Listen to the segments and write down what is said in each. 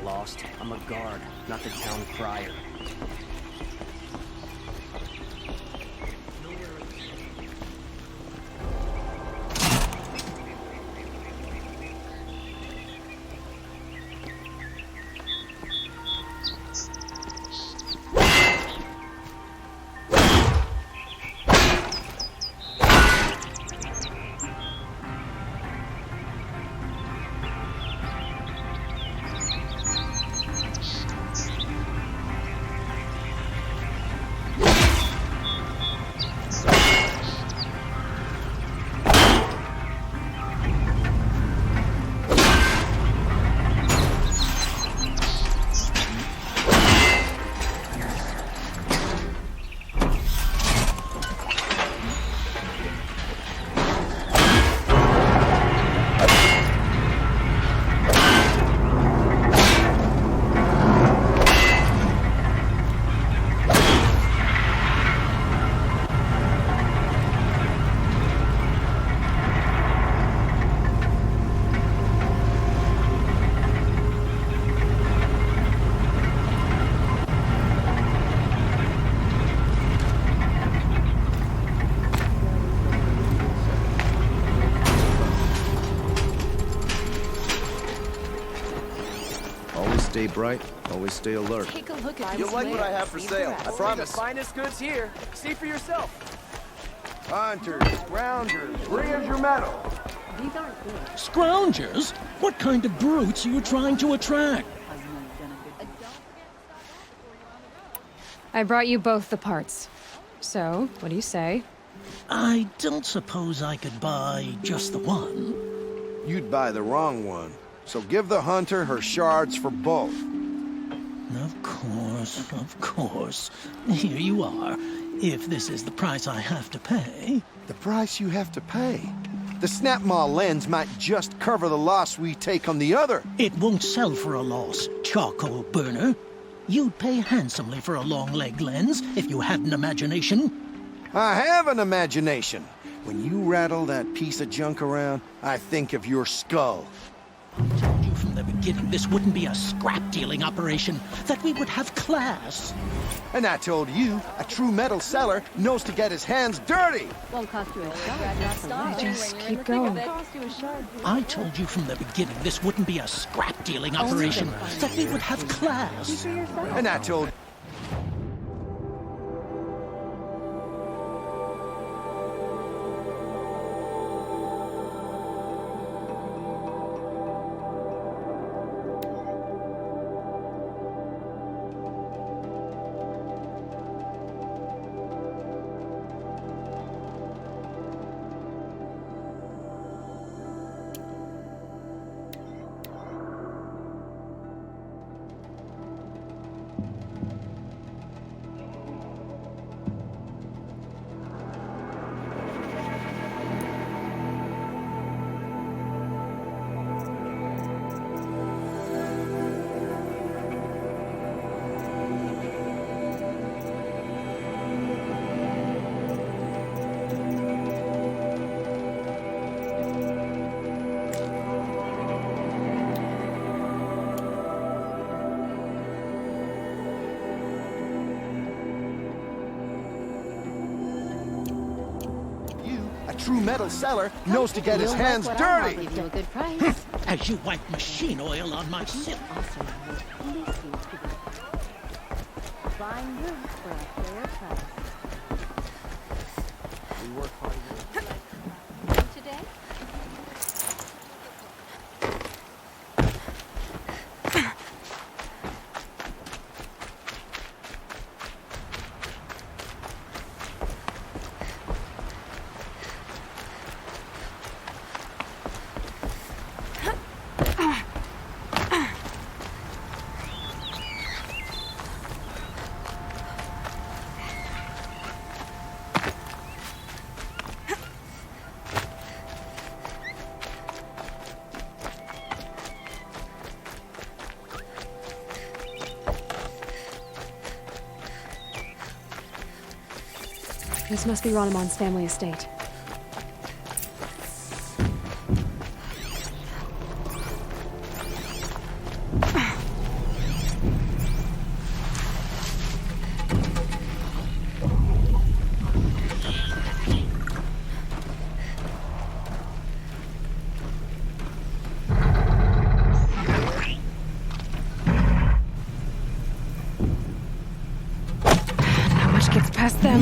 lost. I'm a guard, not the town crier. Stay bright, always stay alert. Take a look at You'll like what I have for sale, I promise. The finest goods here. See for yourself. Hunters, rounders, bring us your metal. These aren't good. Scroungers? What kind of brutes are you trying to attract? I brought you both the parts. So, what do you say? I don't suppose I could buy just the one. You'd buy the wrong one. So give the hunter her shards for both. Of course. Here you are. If this is the price I have to pay. The price you have to pay? The Snapmaw lens might just cover the loss we take on the other. It won't sell for a loss, charcoal burner. You'd pay handsomely for a long leg lens if you had an imagination. I have an imagination. When you rattle that piece of junk around, I think of your skull. I told you from the beginning this wouldn't be a scrap-dealing operation, that we would have class. And I told you, a true metal seller knows to get his hands dirty. Won't cost you a shard. Just keep going. I told you from the beginning this wouldn't be a scrap-dealing operation, that we would have class. And I told... true metal seller knows to get his hands dirty. I'll give you a good price. As you wipe machine oil on my silk. Also, please seem to be buying rooms for a fair price. We work hard. Today? This must be Ranamon's family estate. past them.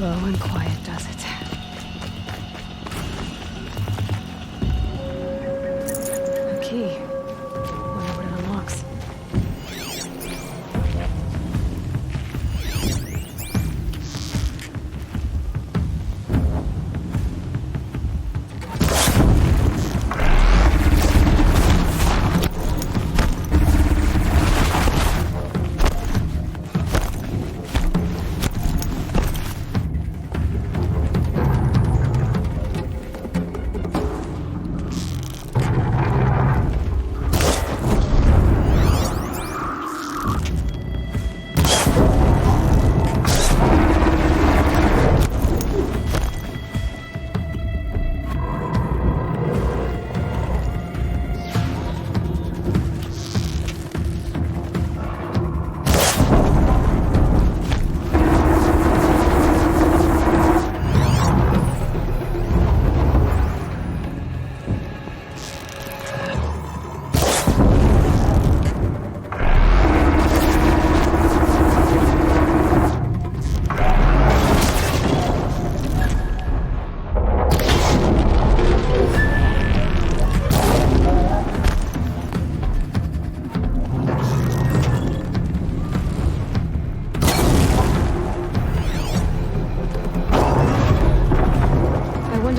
Low and quiet does it. A key. Wonder what it unlocks.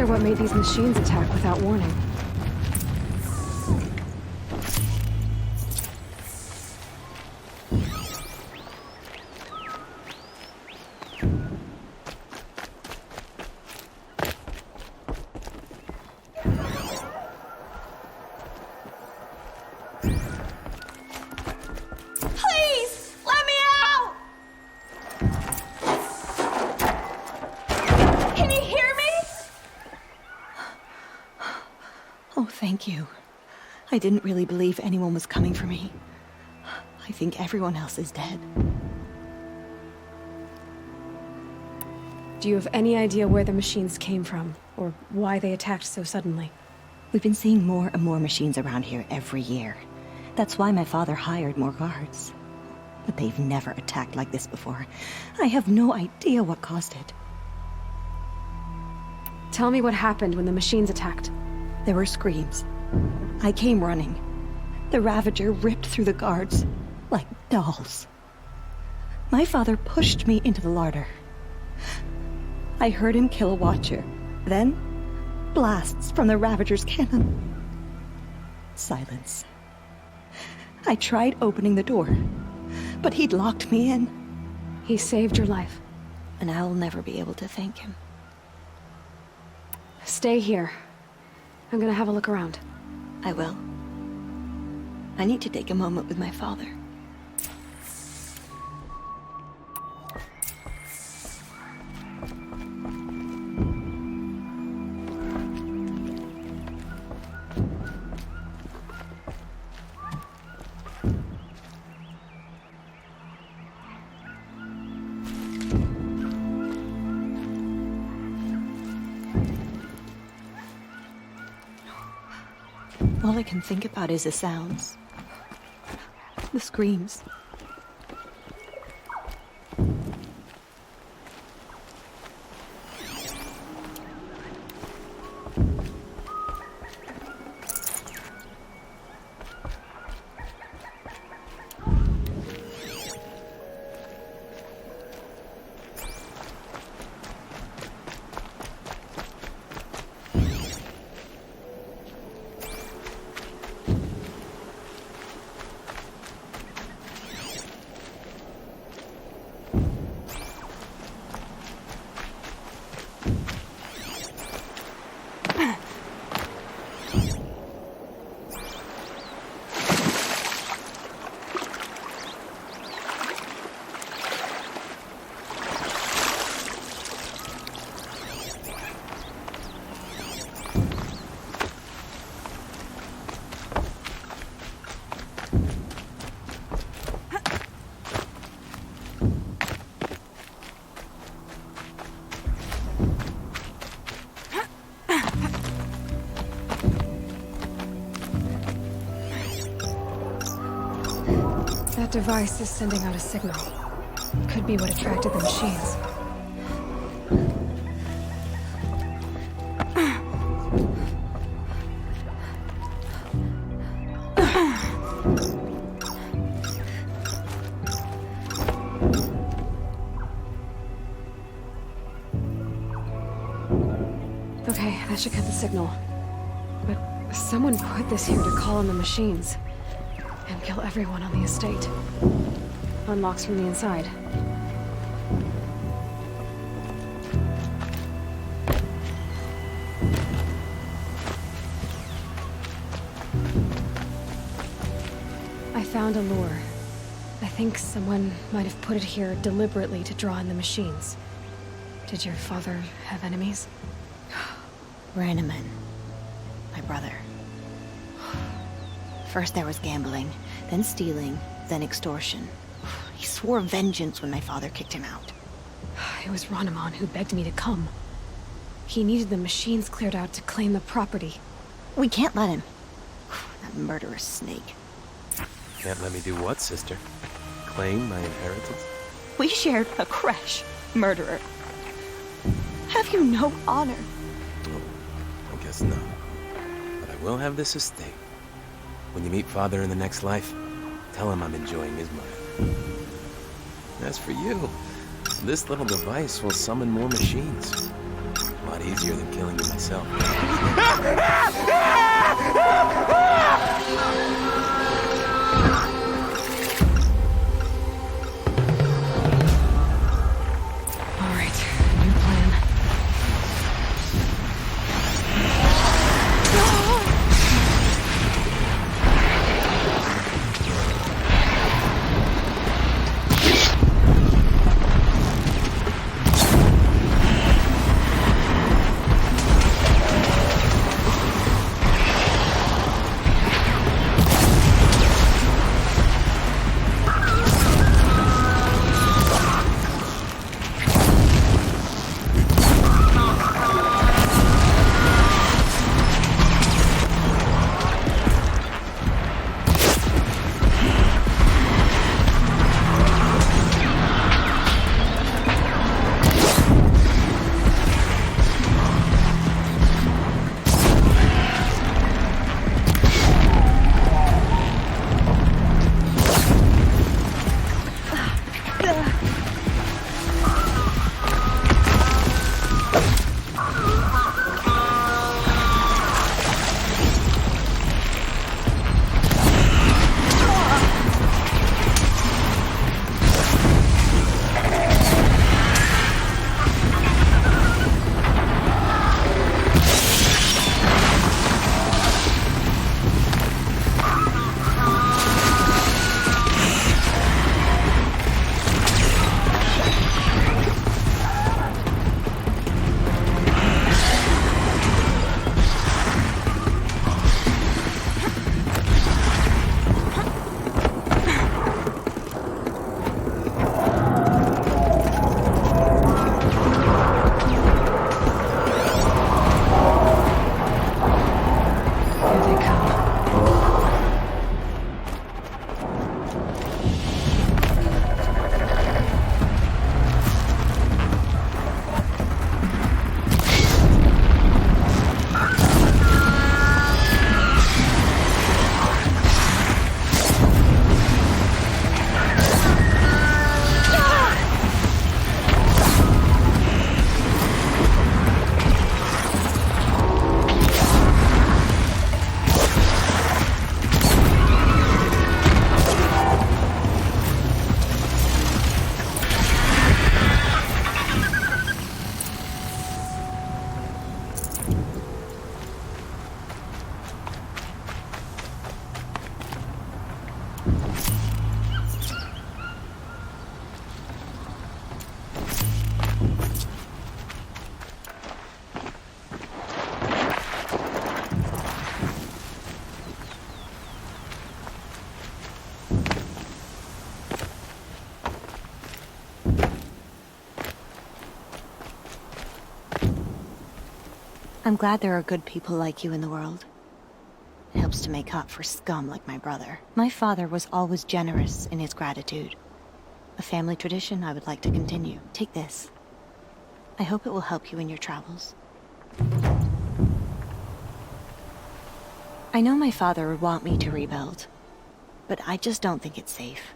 What made these machines attack without warning? Please, let me out! Can you hear me? Oh, thank you. I didn't really believe anyone was coming for me. I think everyone else is dead. Do you have any idea where the machines came from, or why they attacked so suddenly? We've been seeing more and more machines around here every year. That's why my father hired more guards. But they've never attacked like this before. I have no idea what caused it. Tell me what happened when the machines attacked. There were screams. I came running. The Ravager ripped through the guards like dolls. My father pushed me into the larder. I heard him kill a watcher. Then, blasts from the Ravager's cannon. Silence. I tried opening the door, but he'd locked me in. He saved your life. And I'll never be able to thank him. Stay here. I'm gonna have a look around. I will. I need to take a moment with my father. All I can think about is the sounds. The screams. That device is sending out a signal. Could be what attracted the machines. Okay, that should cut the signal. But someone put this here to call on the machines. And kill everyone on the estate. Unlocks from the inside. I found a lure. I think someone might have put it here deliberately to draw in the machines. Did your father have enemies? Rainaman. My brother. First there was gambling, then stealing, then extortion. He swore vengeance when my father kicked him out. It was Rainaman who begged me to come. He needed the machines cleared out to claim the property. We can't let him. That murderous snake. Can't let me do what, sister? Claim my inheritance? We shared a crash, murderer. Have you no honor? I guess not. But I will have this estate. When you meet Father in the next life, tell him I'm enjoying his money. As for you, this little device will summon more machines. A lot easier than killing you myself. All right, new plan. I'm glad there are good people like you in the world. It helps to make up for scum like my brother. My father was always generous in his gratitude. A family tradition I would like to continue. Take this. I hope it will help you in your travels. I know my father would want me to rebuild, but I just don't think it's safe.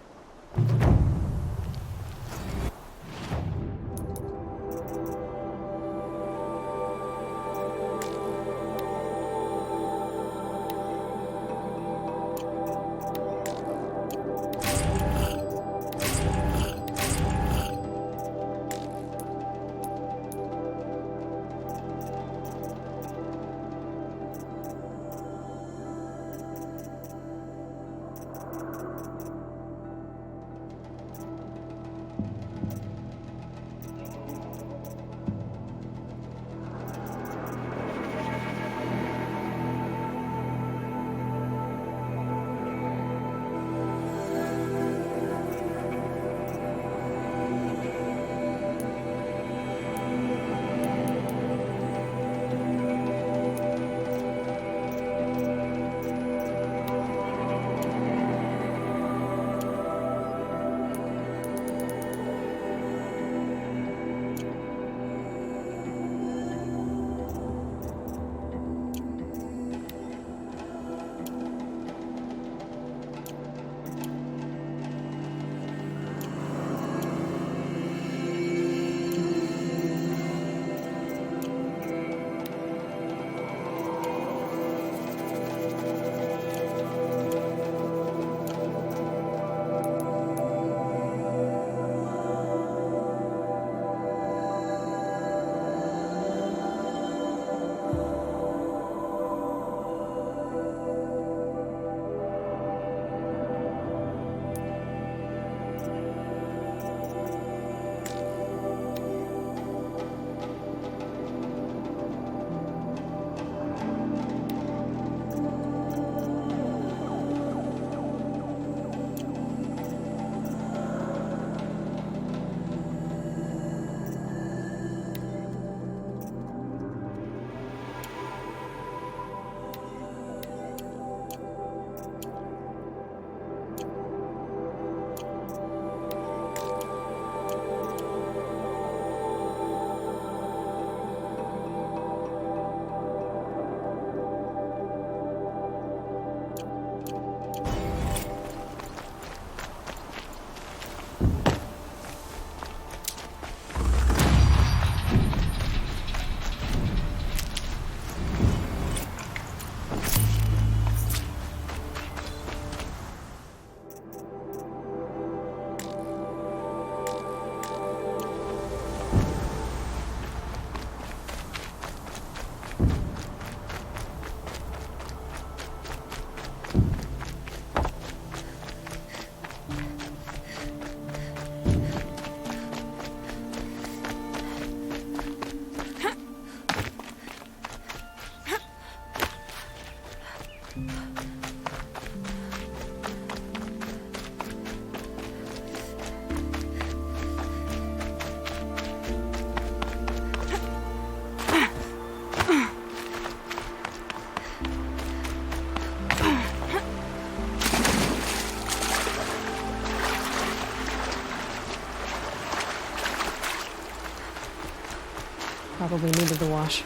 Probably needed the wash.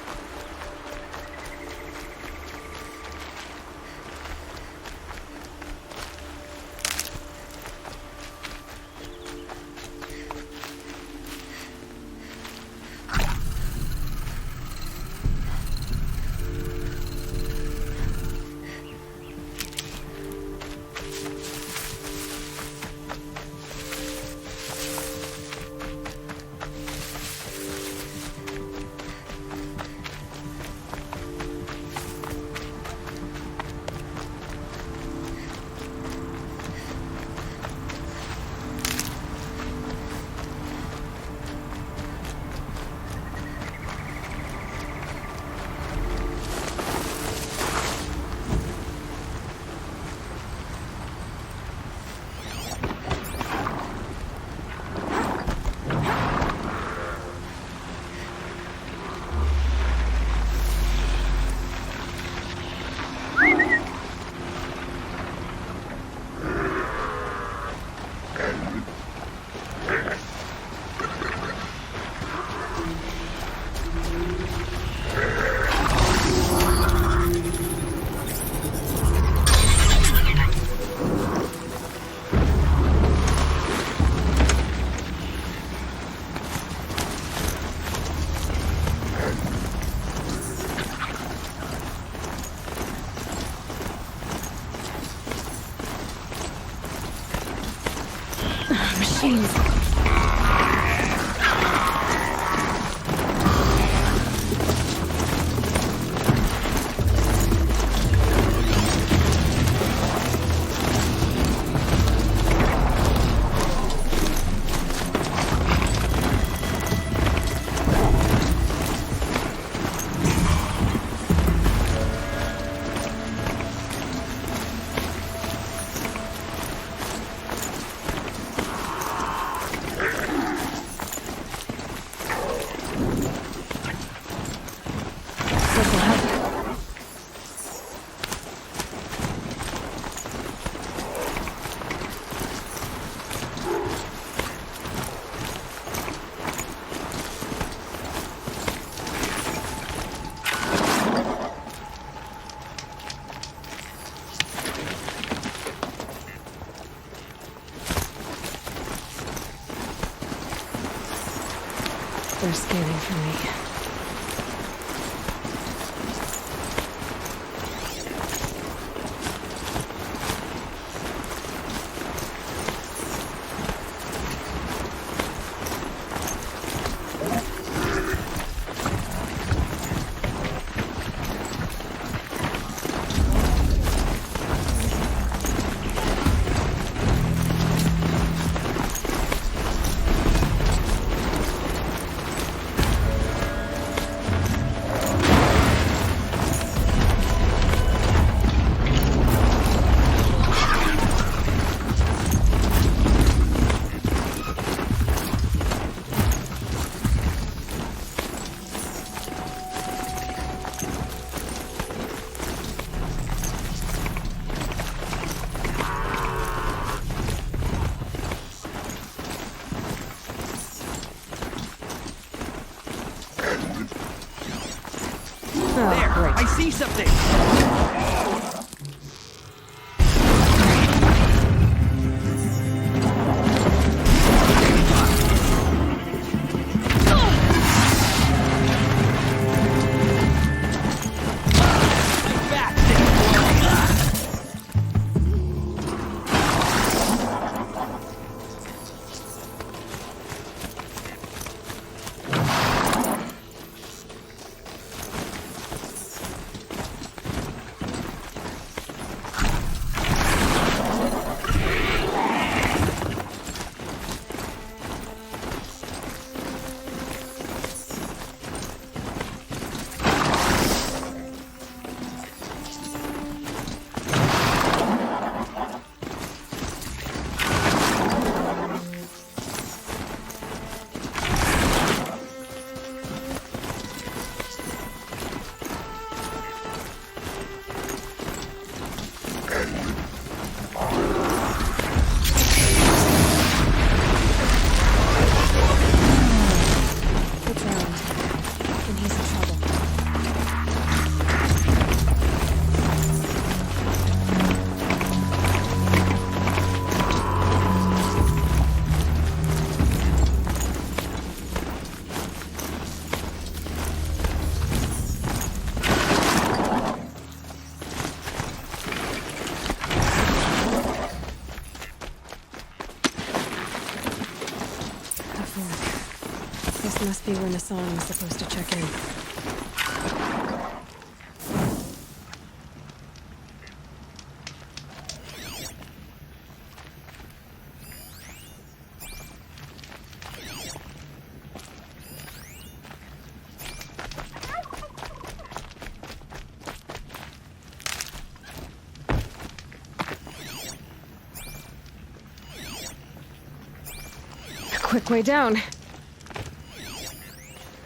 machines. They're scanning for me. I see something! This must be where Nassan was supposed to check in. A quick way down.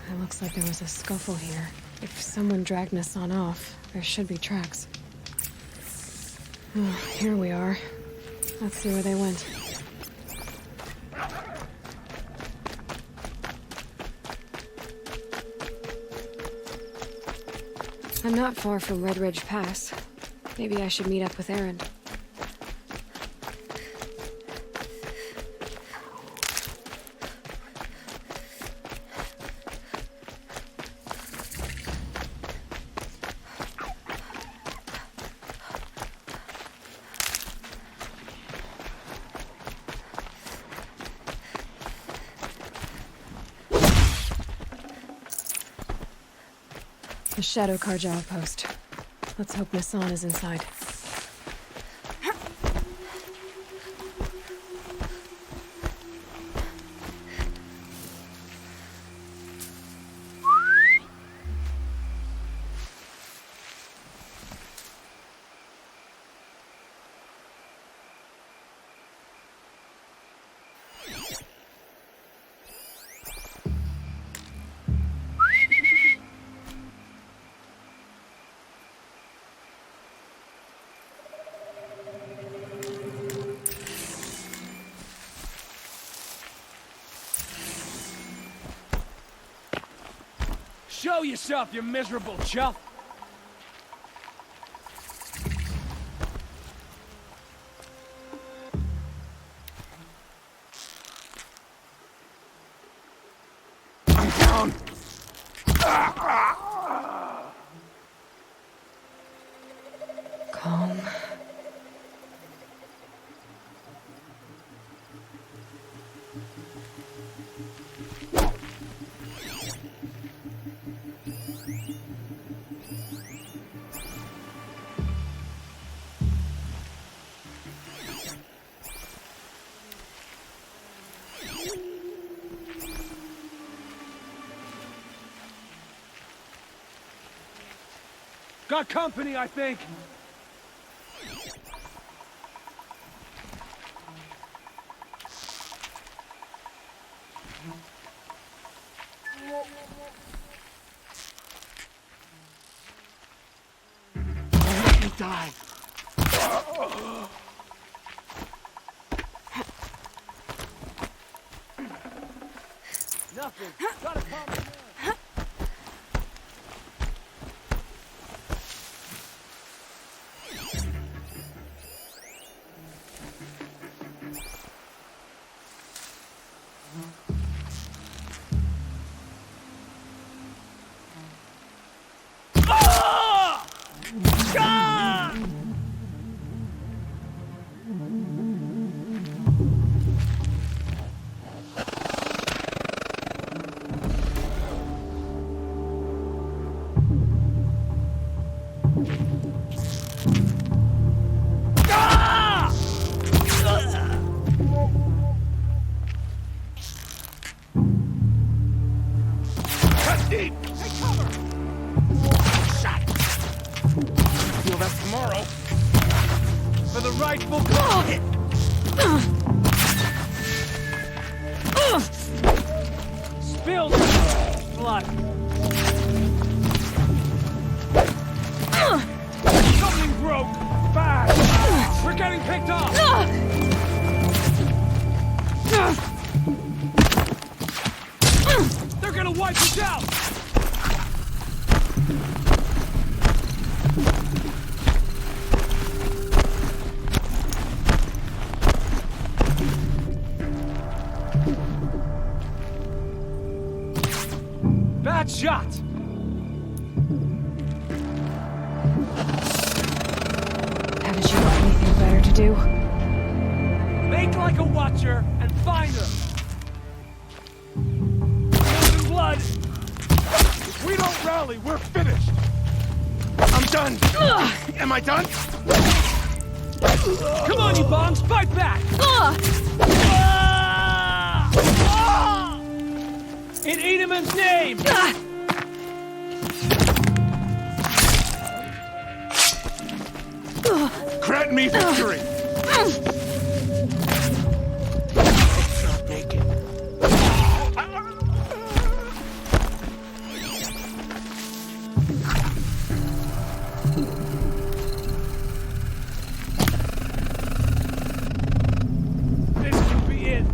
It looks like there was a scuffle here. If someone dragged Nassan off, there should be tracks. Oh, here we are. Let's see where they went. I'm not far from Red Ridge Pass. Maybe I should meet up with Erend. The Shadow Carja outpost. Let's hope Nassan is inside. Show yourself, you miserable chuff! I'm down. Calm. Got company, I think! Let me die! Nothing! Got a problem! Deep! Take cover! Shot! Feel that tomorrow. For the rightful cause! Spilled blood! Something broke! Fast! We're getting picked off! They're gonna wipe us out! Bad shot! Haven't you got anything better to do? Make like a watcher and find her! Blood! If we don't rally, we're finished! I'm done! Am I done? Come on, you bombs! Fight back! In Edamon's name! Grant me victory! Not make it. This could be it.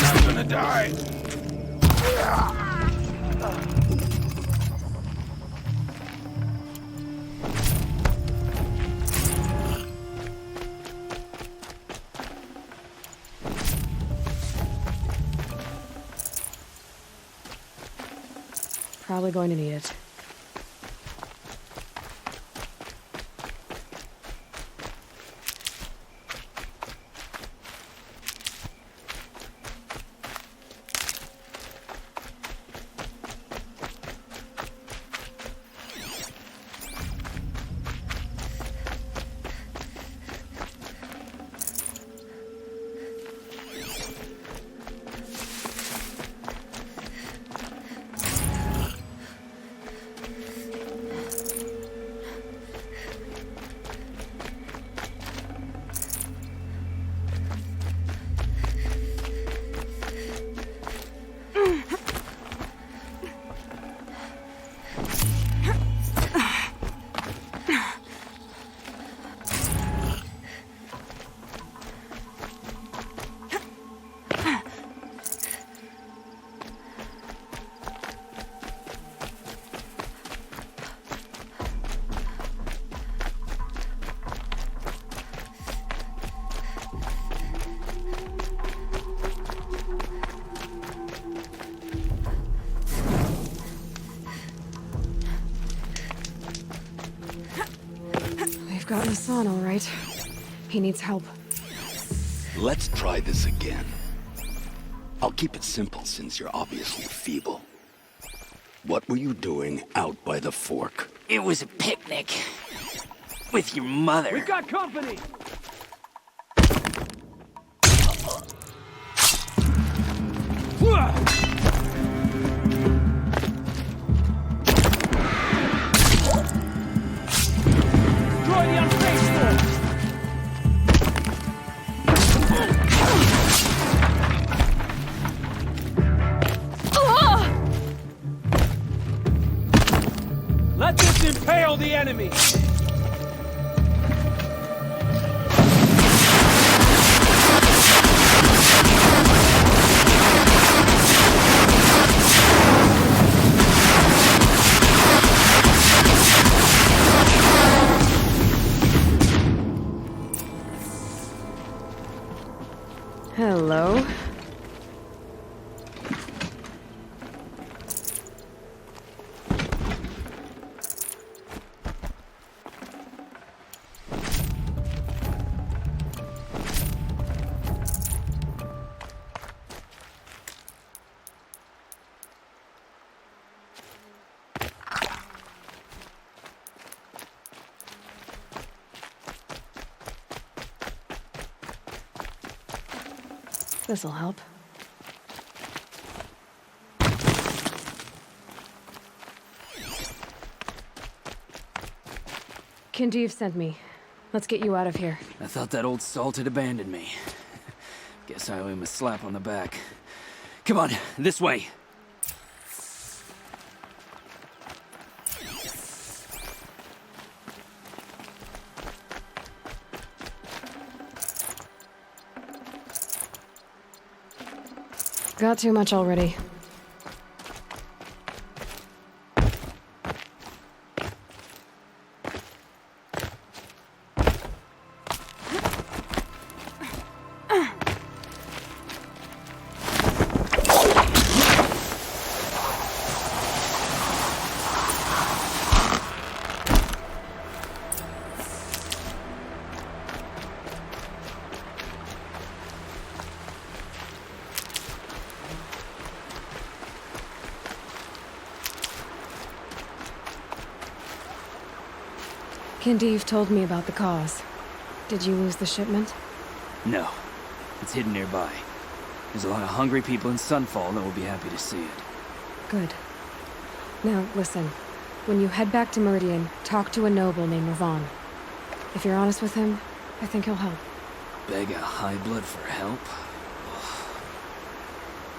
I'm gonna die. Probably going to need it. Hassan, all right. He needs help. Let's try this again. I'll keep it simple since you're obviously feeble. What were you doing out by the fork? It was a picnic. With your mother. We got company! Destroy the unfaithful! Let this impale the enemy! Hello. This'll help. Kindeev sent me. Let's get you out of here. I thought that old salt had abandoned me. Guess I owe him a slap on the back. Come on, this way. Got too much already. Kindeev told me about the cause. Did you lose the shipment? No. It's hidden nearby. There's a lot of hungry people in Sunfall that will be happy to see it. Good. Now, listen. When you head back to Meridian, talk to a noble named Ravan. If you're honest with him, I think he'll help. Beg a high blood for help?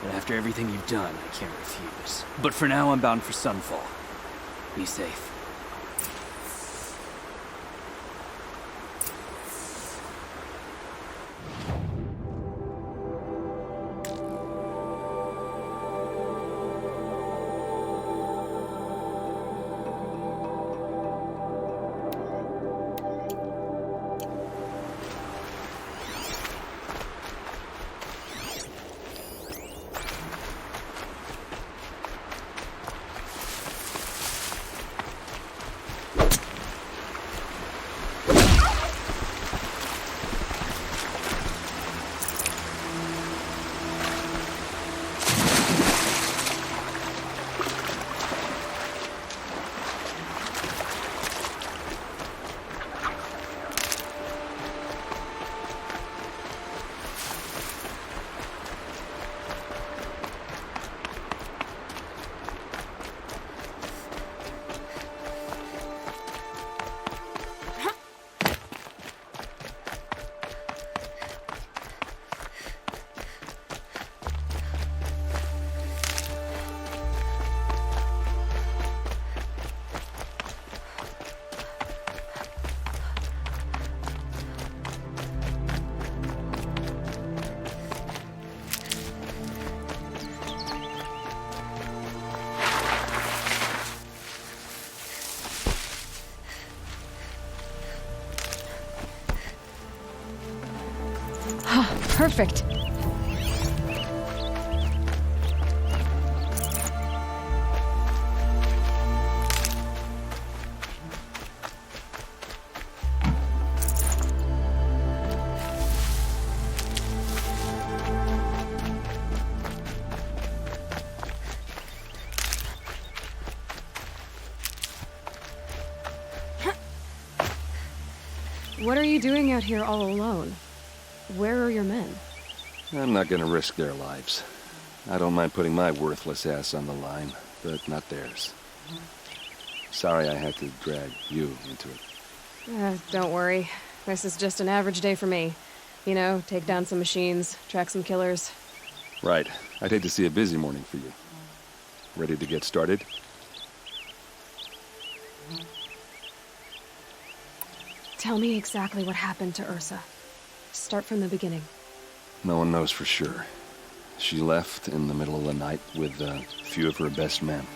But after everything you've done, I can't refuse. But for now, I'm bound for Sunfall. Be safe. Perfect. What are you doing out here all alone? Where are your men? I'm not gonna risk their lives. I don't mind putting my worthless ass on the line, but not theirs. Sorry I had to drag you into it. Don't worry. This is just an average day for me. You know, take down some machines, track some killers. Right. I'd hate to see a busy morning for you. Ready to get started? Tell me exactly what happened to Ursa. Start from the beginning. No one knows for sure. She left in the middle of the night with a few of her best men.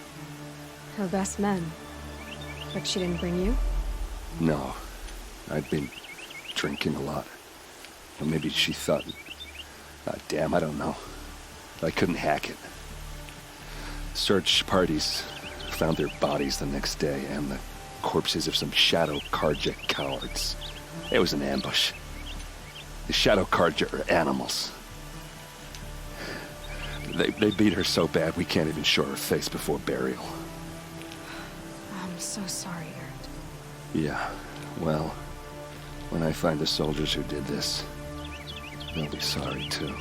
Her best men? But she didn't bring you? No. I'd been drinking a lot. Or maybe she thought... damn, I don't know. I couldn't hack it. Search parties found their bodies the next day and the corpses of some Shadow Carja cowards. It was an ambush. The Shadow Carja are animals. They beat her so bad we can't even show her face before burial. I'm so sorry, Erend. Yeah, well, when I find the soldiers who did this, they'll be sorry too.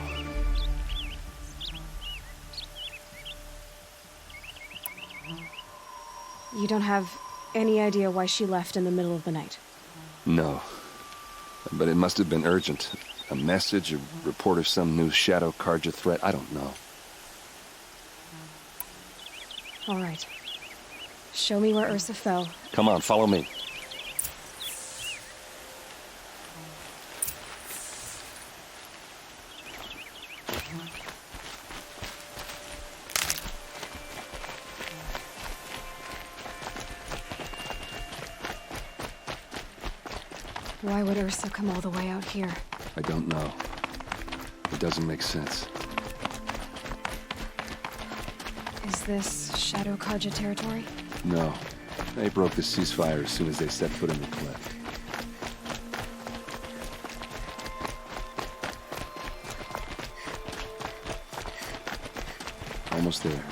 You don't have any idea why she left in the middle of the night? No. But it must have been urgent. A message, a report of some new Shadow Carja threat, I don't know. All right. Show me where Ursa fell. Come on, follow me. Why would Ursa come all the way out here? I don't know. It doesn't make sense. Is this Shadow Carja territory? No. They broke the ceasefire as soon as they set foot in the cleft. Almost there.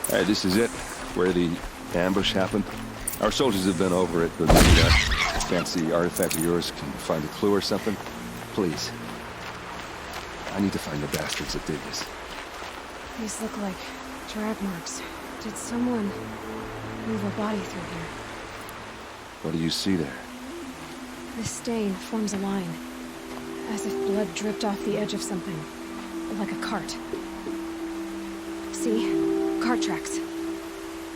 All right, this is it, where the ambush happened. Our soldiers have been over it, but maybe that fancy artifact of yours can find a clue or something. Please. I need to find the bastards that did this. These look like drag marks. Did someone move a body through here? What do you see there? This stain forms a line, as if blood dripped off the edge of something, like a cart. See? Cart tracks.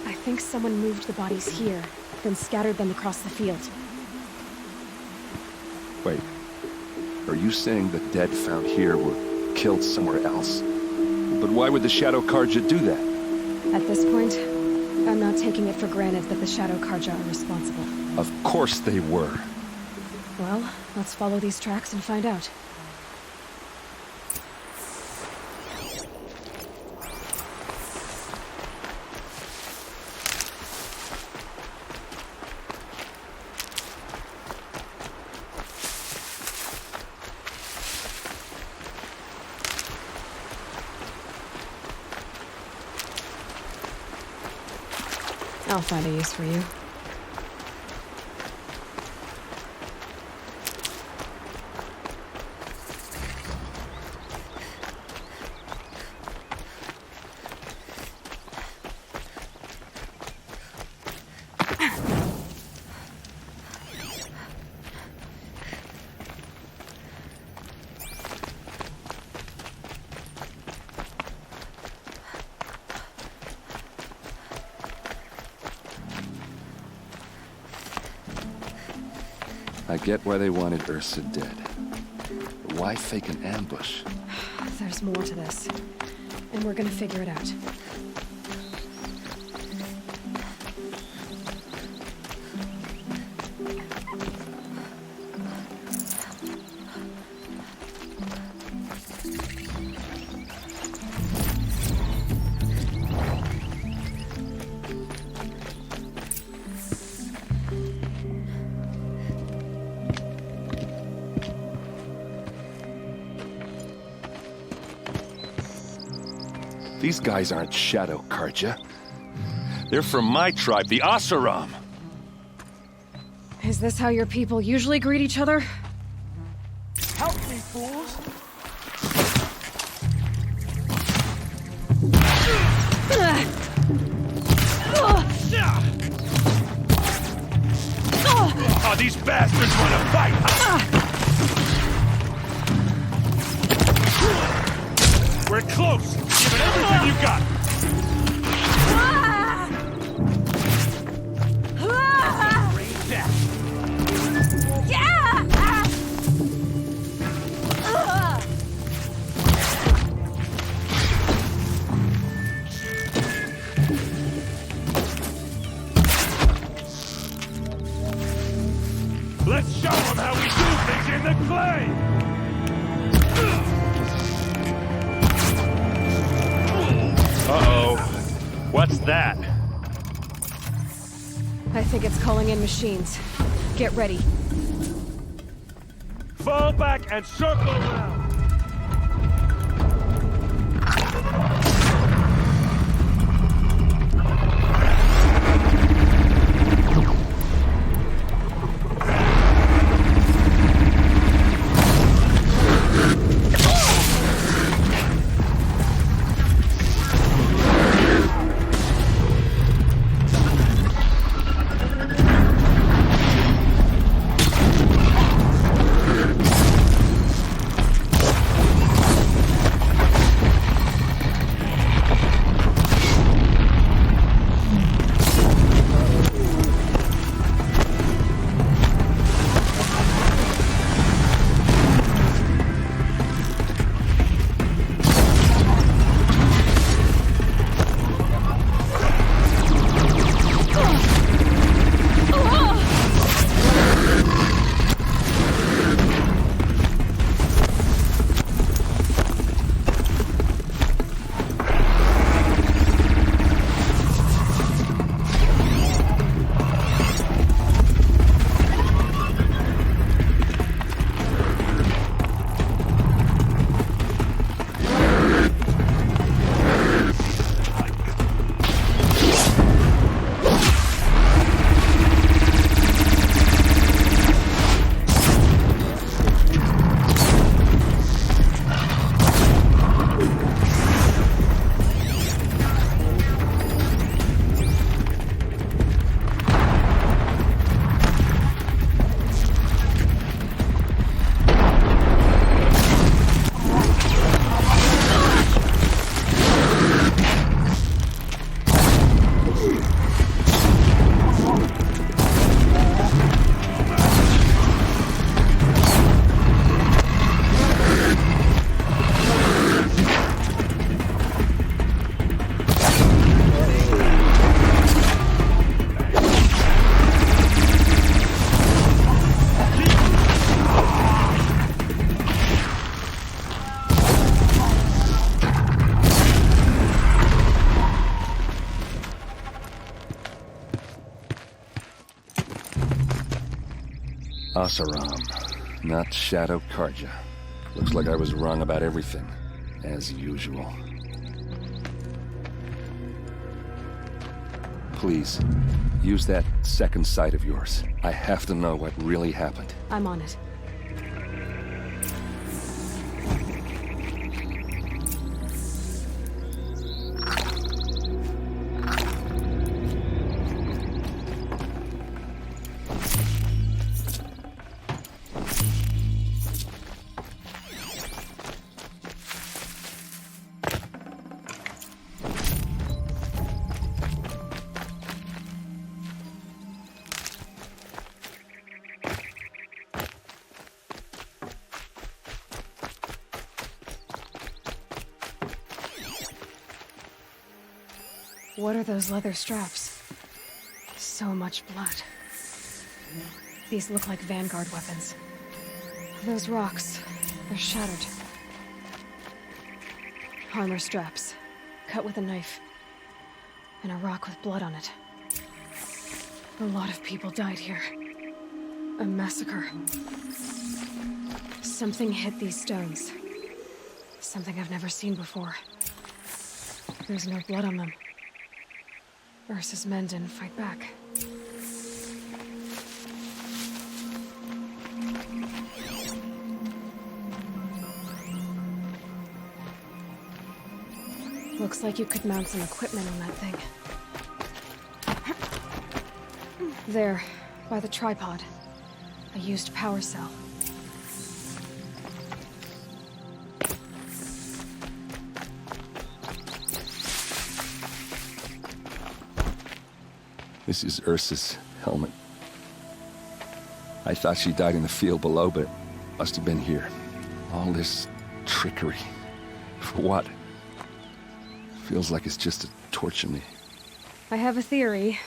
I think someone moved the bodies here, then scattered them across the field. Wait. Are you saying the dead found here were killed somewhere else? But why would the Shadow Carja do that? At this point, I'm not taking it for granted that the Shadow Carja are responsible. Of course they were. Well, let's follow these tracks and find out. I'll find a use for you. I get why they wanted Ursa dead. But why fake an ambush? There's more to this, and we're gonna figure it out. These guys aren't Shadow Karja. They're from my tribe, the Oseram. Is this how your people usually greet each other? Help me, fools! Oh, these bastards want to fight! We're close! Give it everything you got! Raise that! Let's show them how we do things in the clay! Uh-oh. What's that? I think it's calling in machines. Get ready. Fall back and circle around! Oseram, not Shadow Karja. Looks like I was wrong about everything, as usual. Please, use that second sight of yours. I have to know what really happened. I'm on it. What are those leather straps? So much blood. These look like Vanguard weapons. Those rocks, they're shattered. Armor straps, cut with a knife. And a rock with blood on it. A lot of people died here. A massacre. Something hit these stones. Something I've never seen before. There's no blood on them. Ursa's men didn't fight back. Looks like you could mount some equipment on that thing. There, by the tripod. A used power cell. This is Ursa's helmet. I thought she died in the field below, but it must have been here. All this trickery. For what? Feels like it's just to torture me. I have a theory,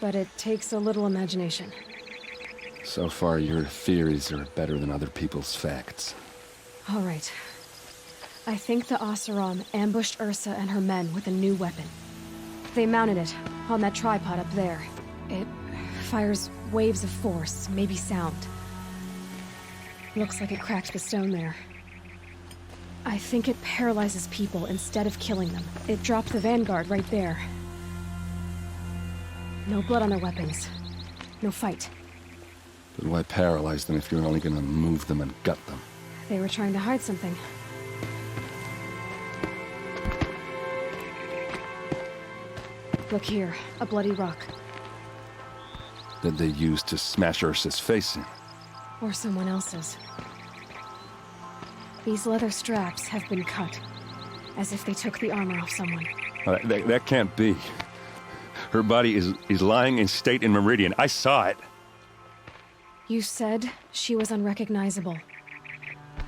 but it takes a little imagination. So far, your theories are better than other people's facts. All right. I think the Oseram ambushed Ursa and her men with a new weapon. They mounted it on that tripod up there. It fires waves of force, maybe sound. Looks like it cracked the stone there. I think it paralyzes people instead of killing them. It dropped the Vanguard right there. No blood on their weapons. No fight. But why paralyze them if you're only gonna move them and gut them? They were trying to hide something. Look here, a bloody rock. That they used to smash Ursa's face in. Or someone else's. These leather straps have been cut, as if they took the armor off someone. That can't be. Her body is lying in state in Meridian. I saw it. You said she was unrecognizable.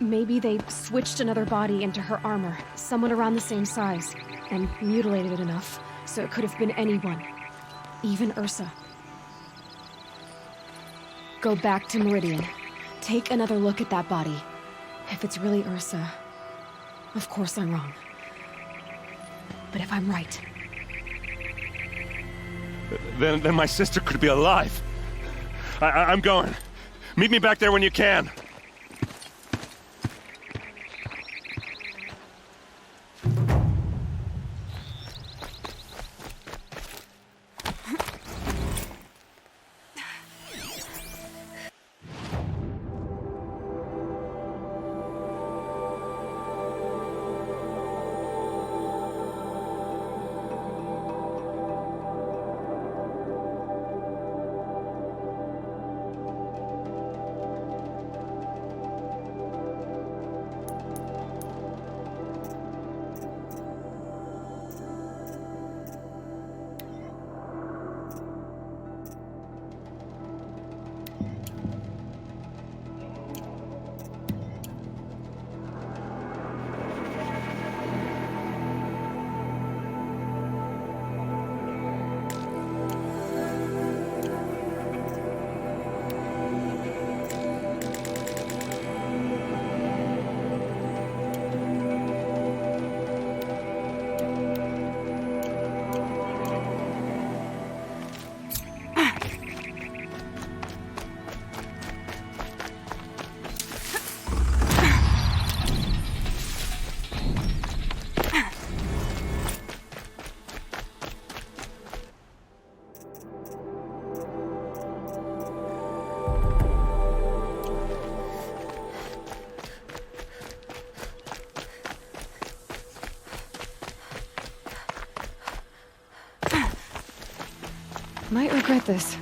Maybe they switched another body into her armor, someone around the same size, and mutilated it enough so it could have been anyone. Even Ursa. Go back to Meridian. Take another look at that body. If it's really Ursa, of course I'm wrong. But if I'm right... Then my sister could be alive. I'm going. Meet me back there when you can. Might regret this.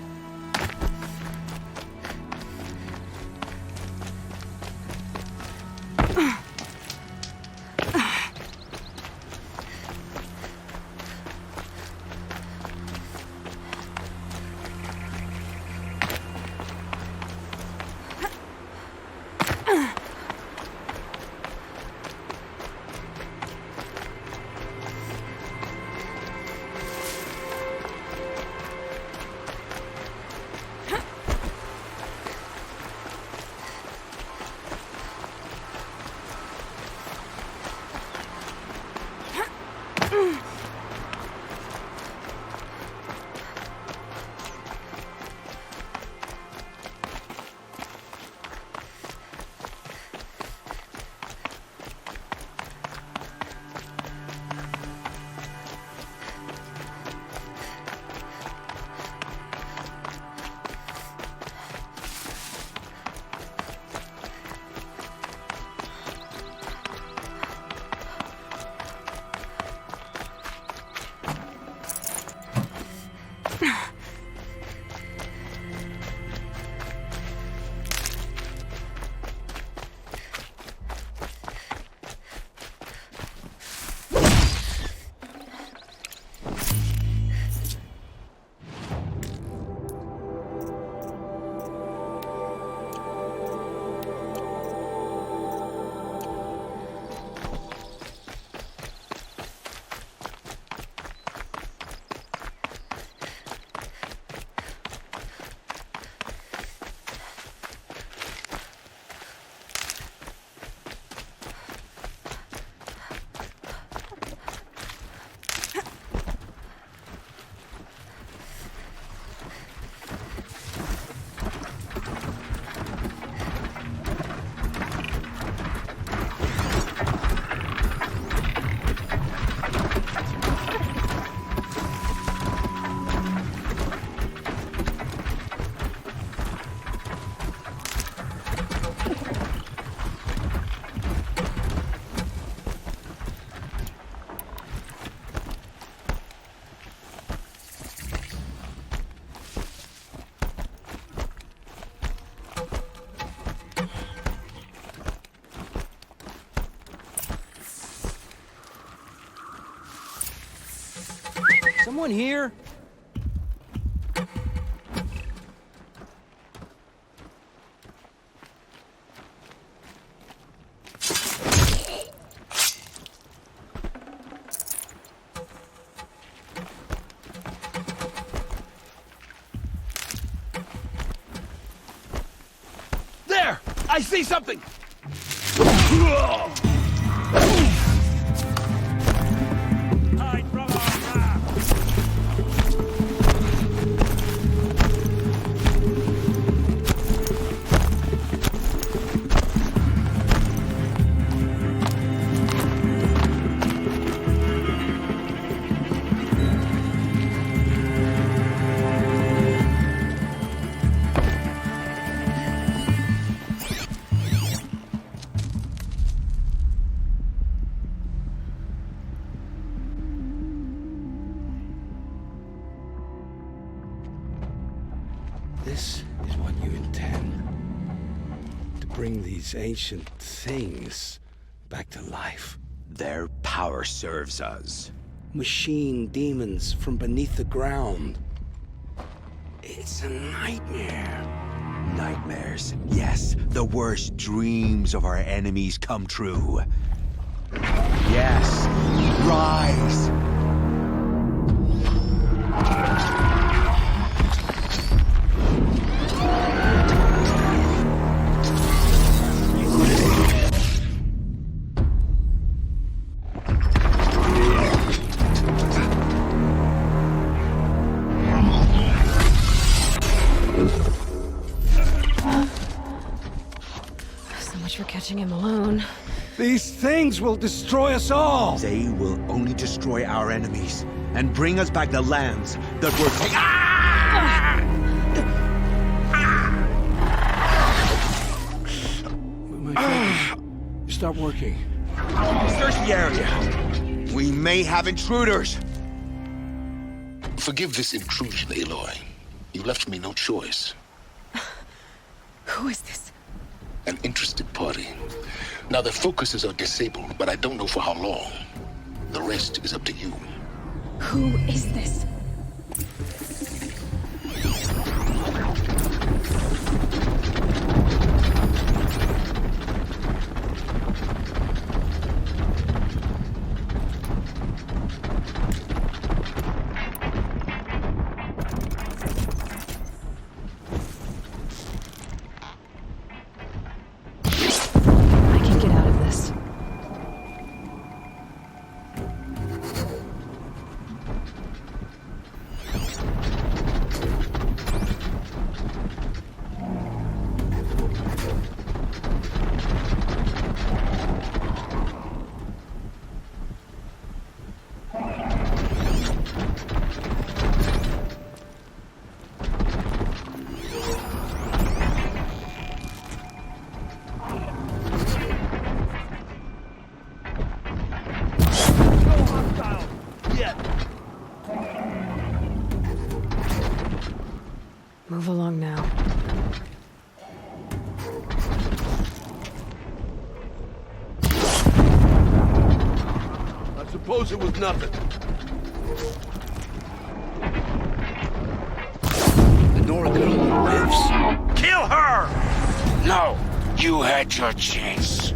Someone here? There! I see something! Hide from our wrath! This is what you intend. To bring these ancient things back to life. Their power serves us. Machine demons from beneath the ground. It's a nightmare. Nightmares. Yes, the worst dreams of our enemies come true. Yes, rise! So much for catching him alone. These things will destroy us all! They will only destroy our enemies and bring us back the lands that were taken. Ah! My focus. Stop working. Search the area. We may have intruders. Forgive this intrusion, Aloy. You left me no choice. Who is this? An interested party. Now their focuses are disabled, but I don't know for how long. The rest is up to you. Who is this? I can get out of this. Move along now. I suppose it was nothing. The Nora girl lives. Kill her! No! You had your chance.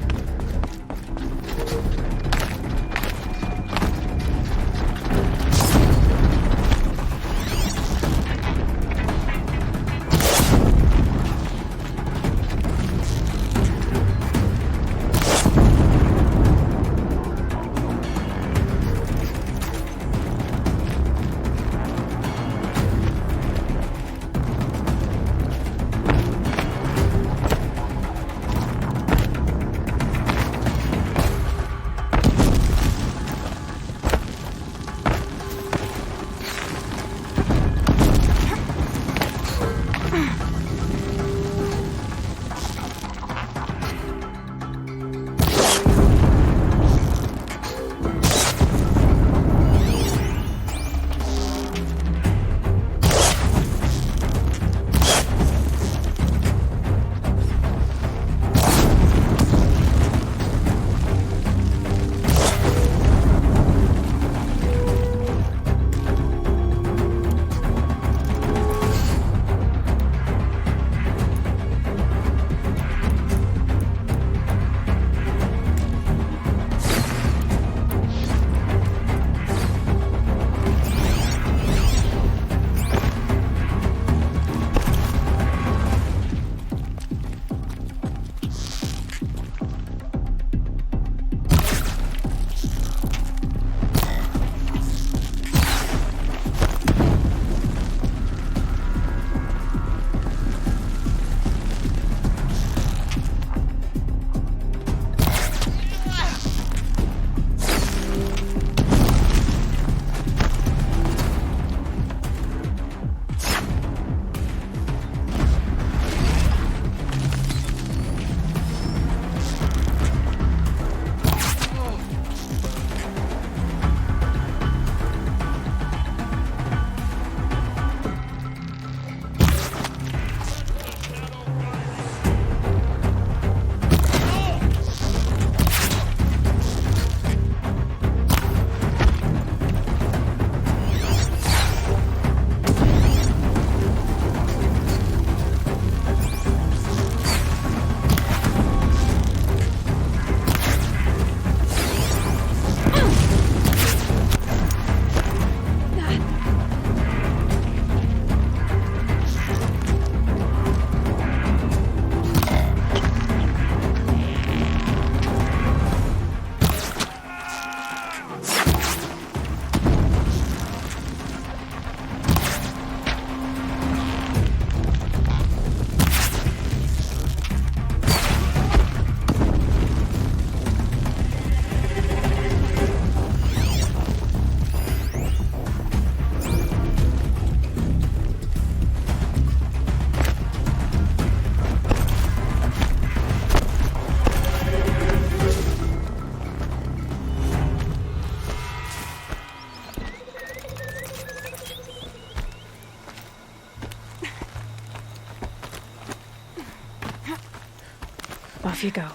Off you go.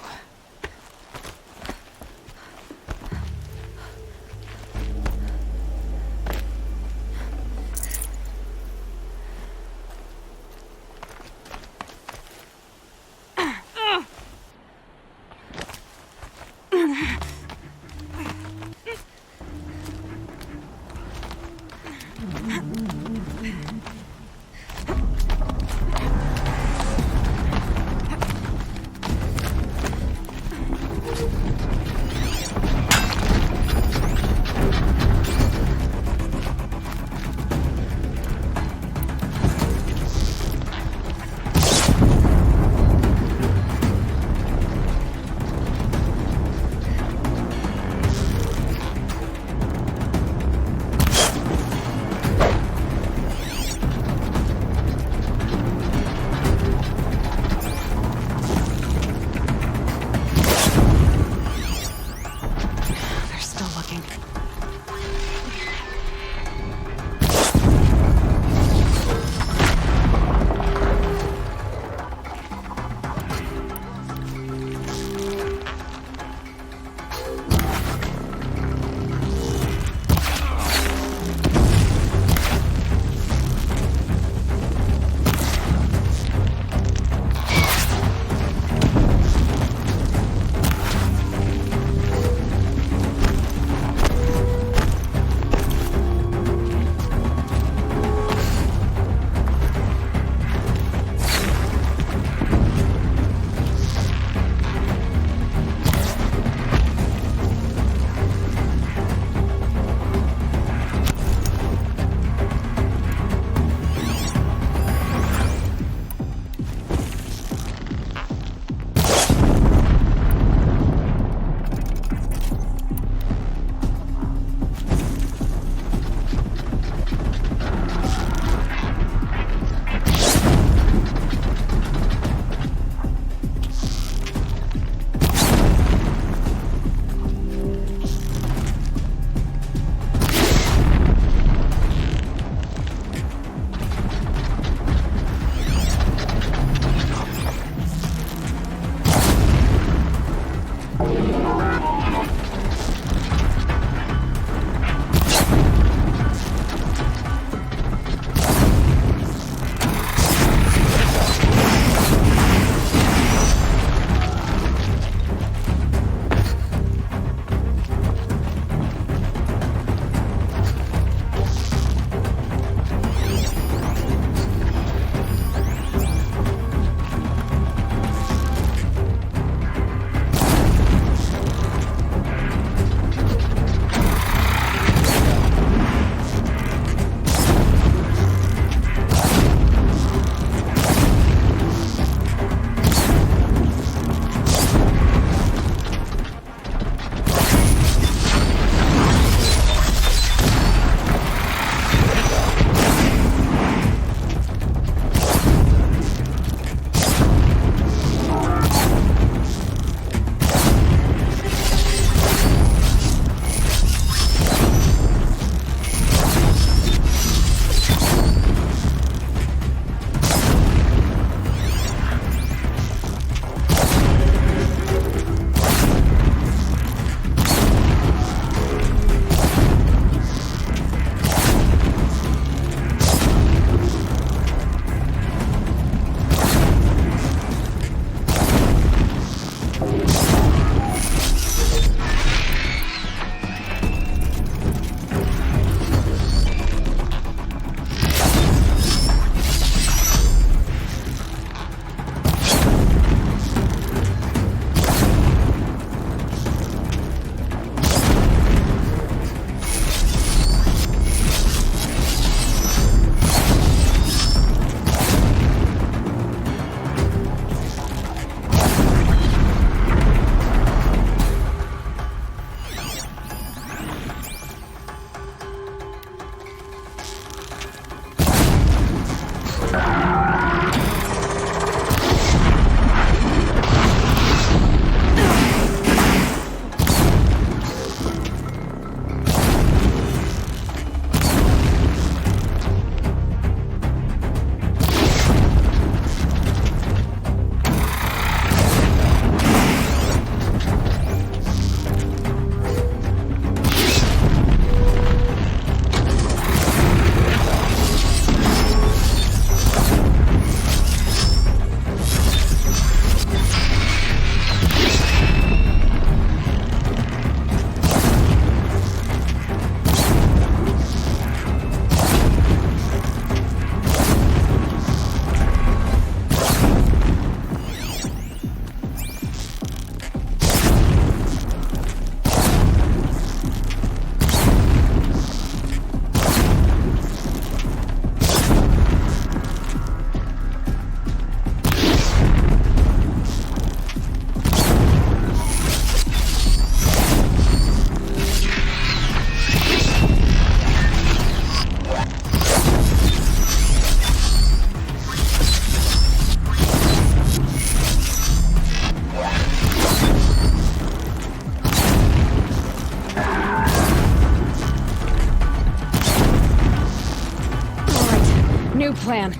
new plan.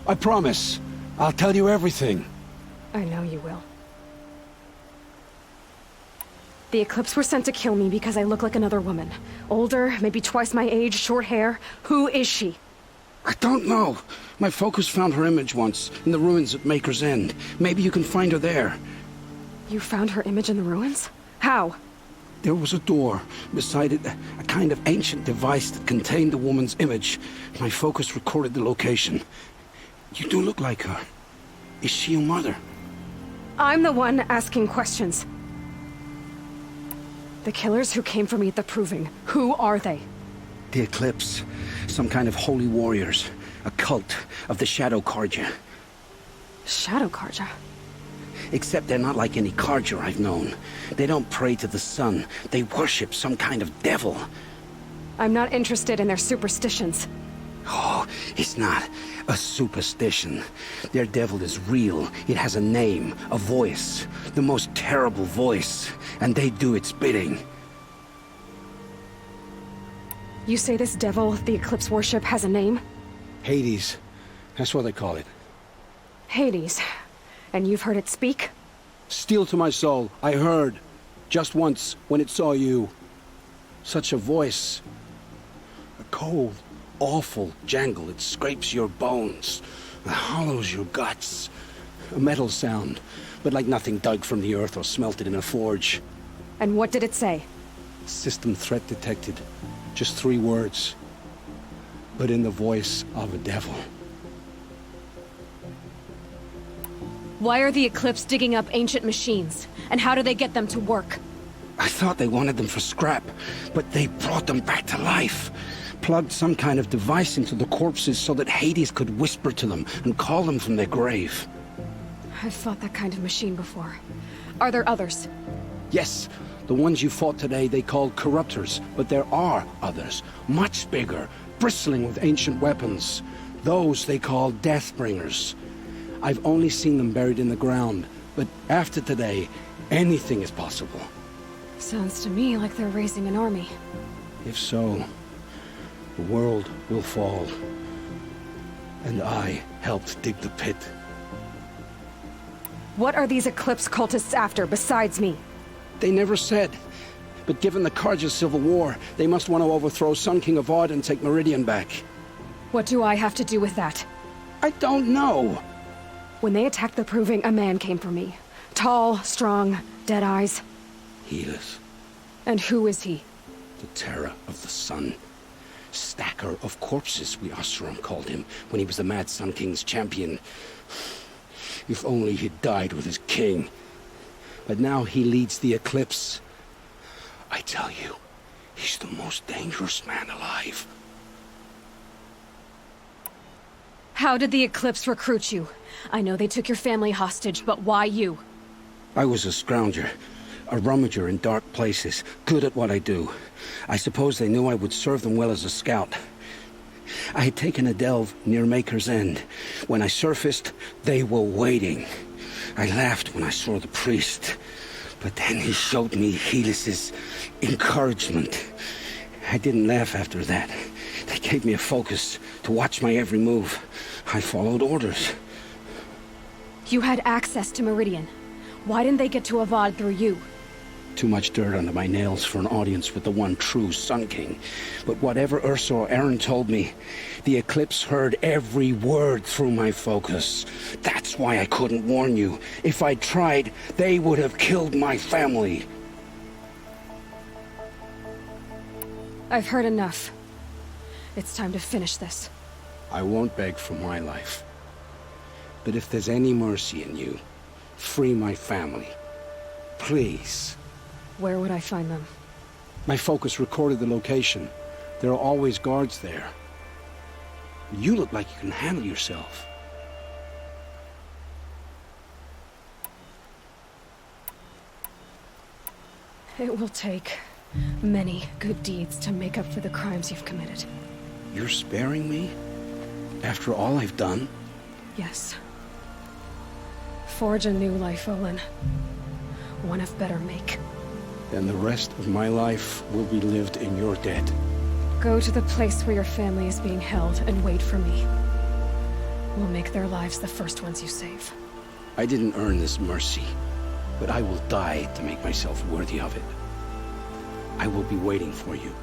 I promise. I'll tell you everything. I know you will. The Eclipse were sent to kill me because I look like another woman. Older, maybe twice my age, short hair. Who is she? I don't know. My focus found her image once, in the ruins at Maker's End. Maybe you can find her there. You found her image in the ruins? How? There was a door. Beside it, a kind of ancient device that contained the woman's image. My focus recorded the location. You do look like her. Is she your mother? I'm the one asking questions. The killers who came for me at the Proving, who are they? The Eclipse. Some kind of holy warriors. A cult of the Shadow Carja. Shadow Carja? Except they're not like any Carja I've known. They don't pray to the sun. They worship some kind of devil. I'm not interested in their superstitions. Oh, it's not a superstition. Their devil is real. It has a name, a voice. The most terrible voice. And they do its bidding. You say this devil the Eclipse worship has a name? Hades. That's what they call it. Hades. And you've heard it speak? Steel to my soul. I heard. Just once, when it saw you. Such a voice. A cold, awful jangle. It scrapes your bones. It hollows your guts. A metal sound, but like nothing dug from the earth or smelted in a forge. And what did it say? System threat detected. Just 3 words. But in the voice of a devil. Why are the Eclipse digging up ancient machines? And how do they get them to work? I thought they wanted them for scrap, but they brought them back to life. Plugged some kind of device into the corpses so that Hades could whisper to them and call them from their grave. I've fought that kind of machine before. Are there others? Yes, the ones you fought today they called Corruptors, but there are others, much bigger, bristling with ancient weapons. Those they call Deathbringers. I've only seen them buried in the ground, but after today, anything is possible. Sounds to me like they're raising an army. If so, the world will fall. And I helped dig the pit. What are these Eclipse cultists after, besides me? They never said. But given the Carja civil war, they must want to overthrow Sun King Avad and take Meridian back. What do I have to do with that? I don't know. When they attacked the Proving, a man came for me. Tall, strong, dead eyes. Helis. And who is he? The terror of the sun. Stacker of corpses, we Oseram called him, when he was the Mad Sun King's champion. If only he'd died with his king. But now he leads the Eclipse. I tell you, he's the most dangerous man alive. How did the Eclipse recruit you? I know they took your family hostage, but why you? I was a scrounger, a rummager in dark places, good at what I do. I suppose they knew I would serve them well as a scout. I had taken a delve near Maker's End. When I surfaced, they were waiting. I laughed when I saw the priest, but then he showed me Helis's encouragement. I didn't laugh after that. They gave me a focus to watch my every move. I followed orders. You had access to Meridian. Why didn't they get to Avad through you? Too much dirt under my nails for an audience with the one true Sun King. But whatever Ursa or Eren told me, the Eclipse heard every word through my focus. That's why I couldn't warn you. If I'd tried, they would have killed my family. I've heard enough. It's time to finish this. I won't beg for my life. But if there's any mercy in you, free my family. Please. Where would I find them? My focus recorded the location. There are always guards there. You look like you can handle yourself. It will take many good deeds to make up for the crimes you've committed. You're sparing me? After all I've done? Yes. Forge a new life, Olin. One of better make. Then the rest of my life will be lived in your debt. Go to the place where your family is being held and wait for me. We'll make their lives the first ones you save. I didn't earn this mercy, but I will die to make myself worthy of it. I will be waiting for you.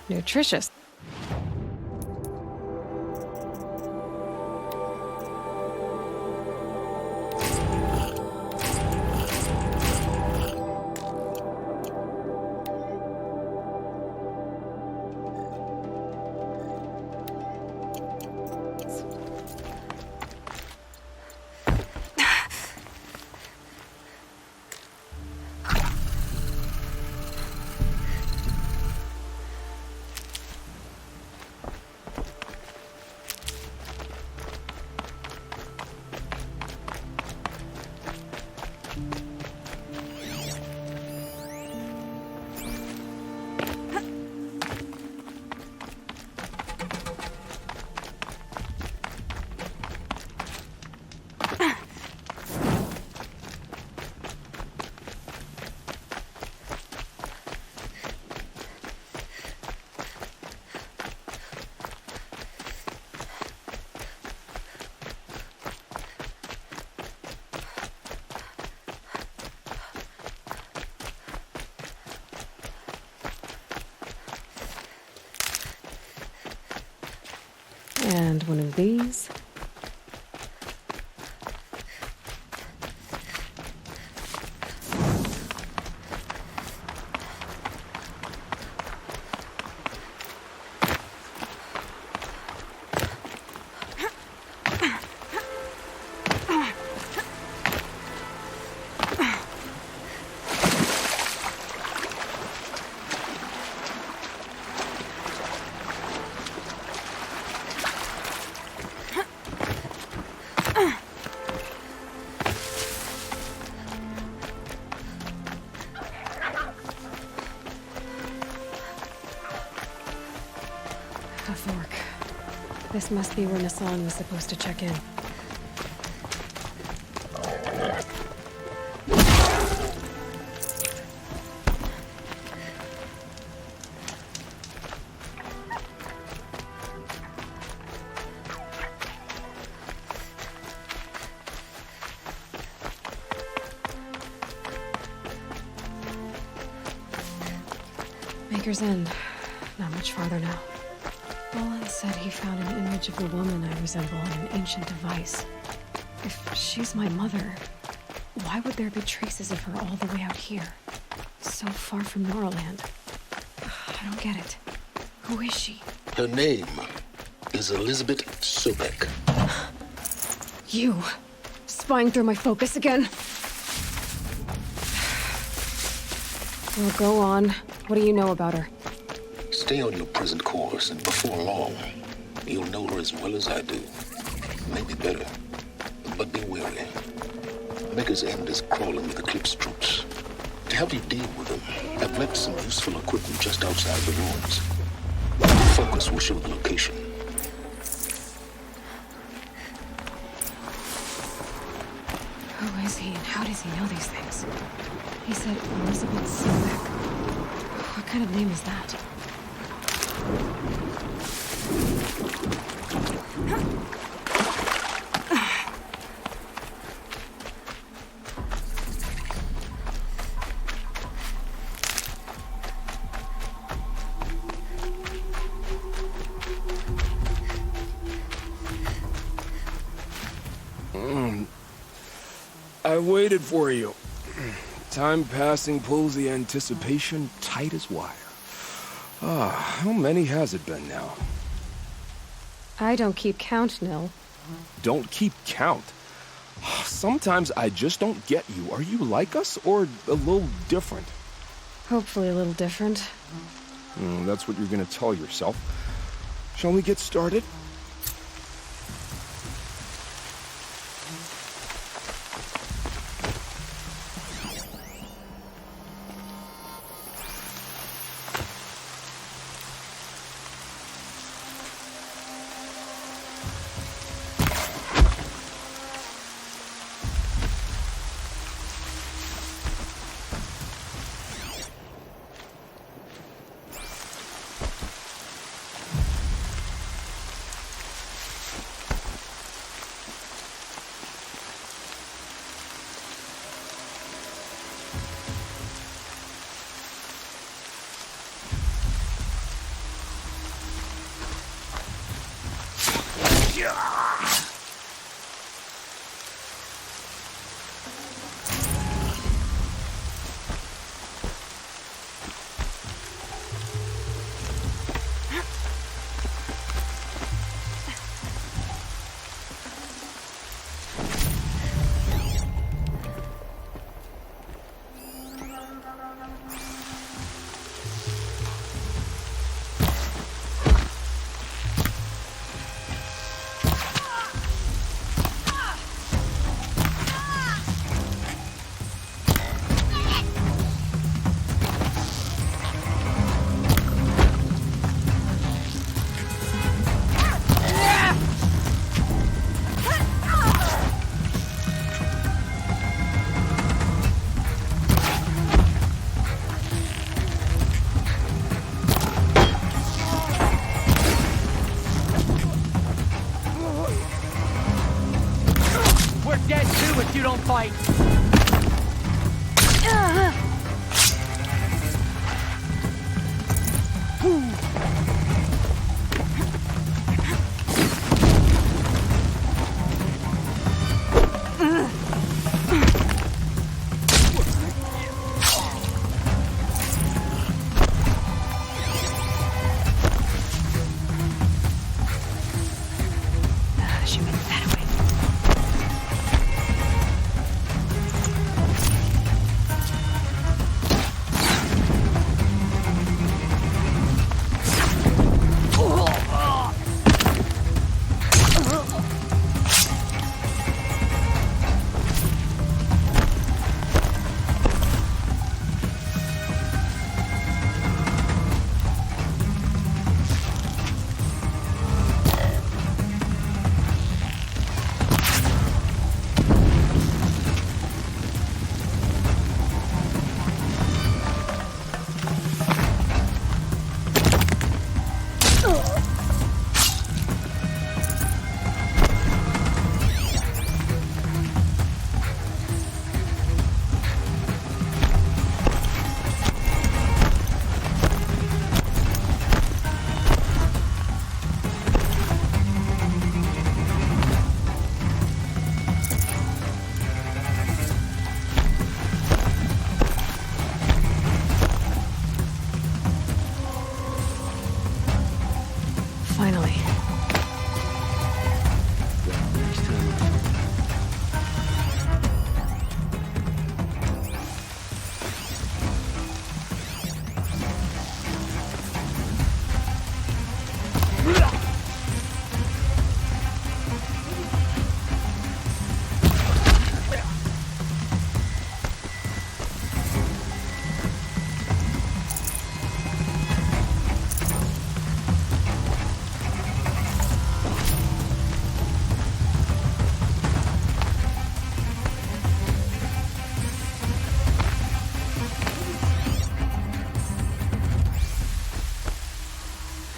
Nutritious. And one of these. Tough work. This must be where Nassan was supposed to check in. Maker's End. Not much farther now. Roland said he found an image of the woman I resemble on an ancient device. If she's my mother, why would there be traces of her all the way out here? So far from Noraland. I don't get it. Who is she? Her name is Elizabeth Sobek. You. Spying through my focus again? Well, go on. What do you know about her? Stay on your present course, and before long, you'll know her as well as I do. Maybe better. But be wary. Maker's End is crawling with Eclipse troops. To help you deal with them, I've left some useful equipment just outside the ruins. Focus will show the location. Who is he and how does he know these things? He said Elizabeth Sobek. What kind of name is that? I waited for you. Time passing pulls the anticipation tight as wire. How many has it been now? I don't keep count, Nil. Don't keep count. Sometimes I just don't get you. Are you like us or a little different? Hopefully a little different. That's what you're gonna tell yourself. Shall we get started? fight.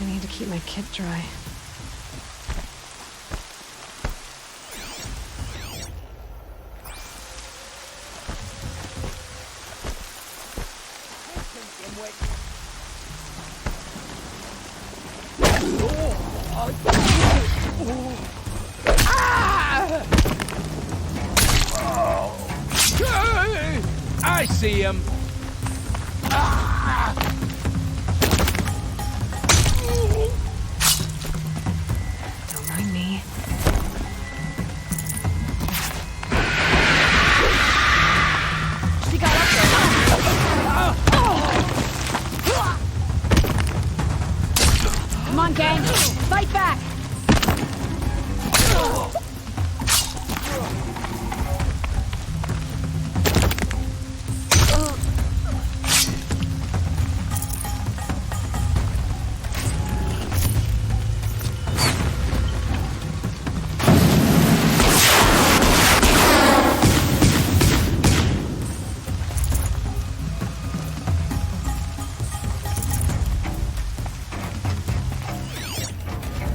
I need to keep my kit dry. I see him. Don't mind me. She got up there. Come on, gang. Fight back.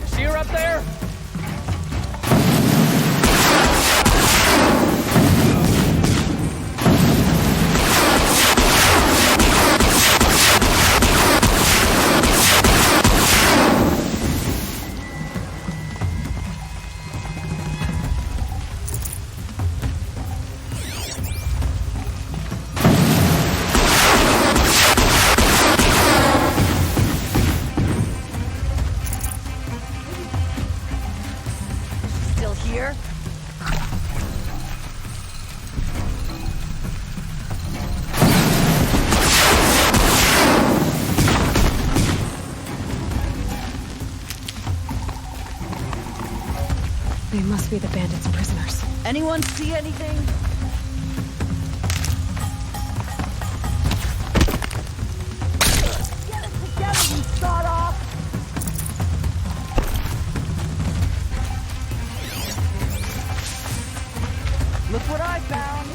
See her up there? Still here? They must be the bandits' prisoners. Anyone see anything? Get it together, you sawed off! Look what I found!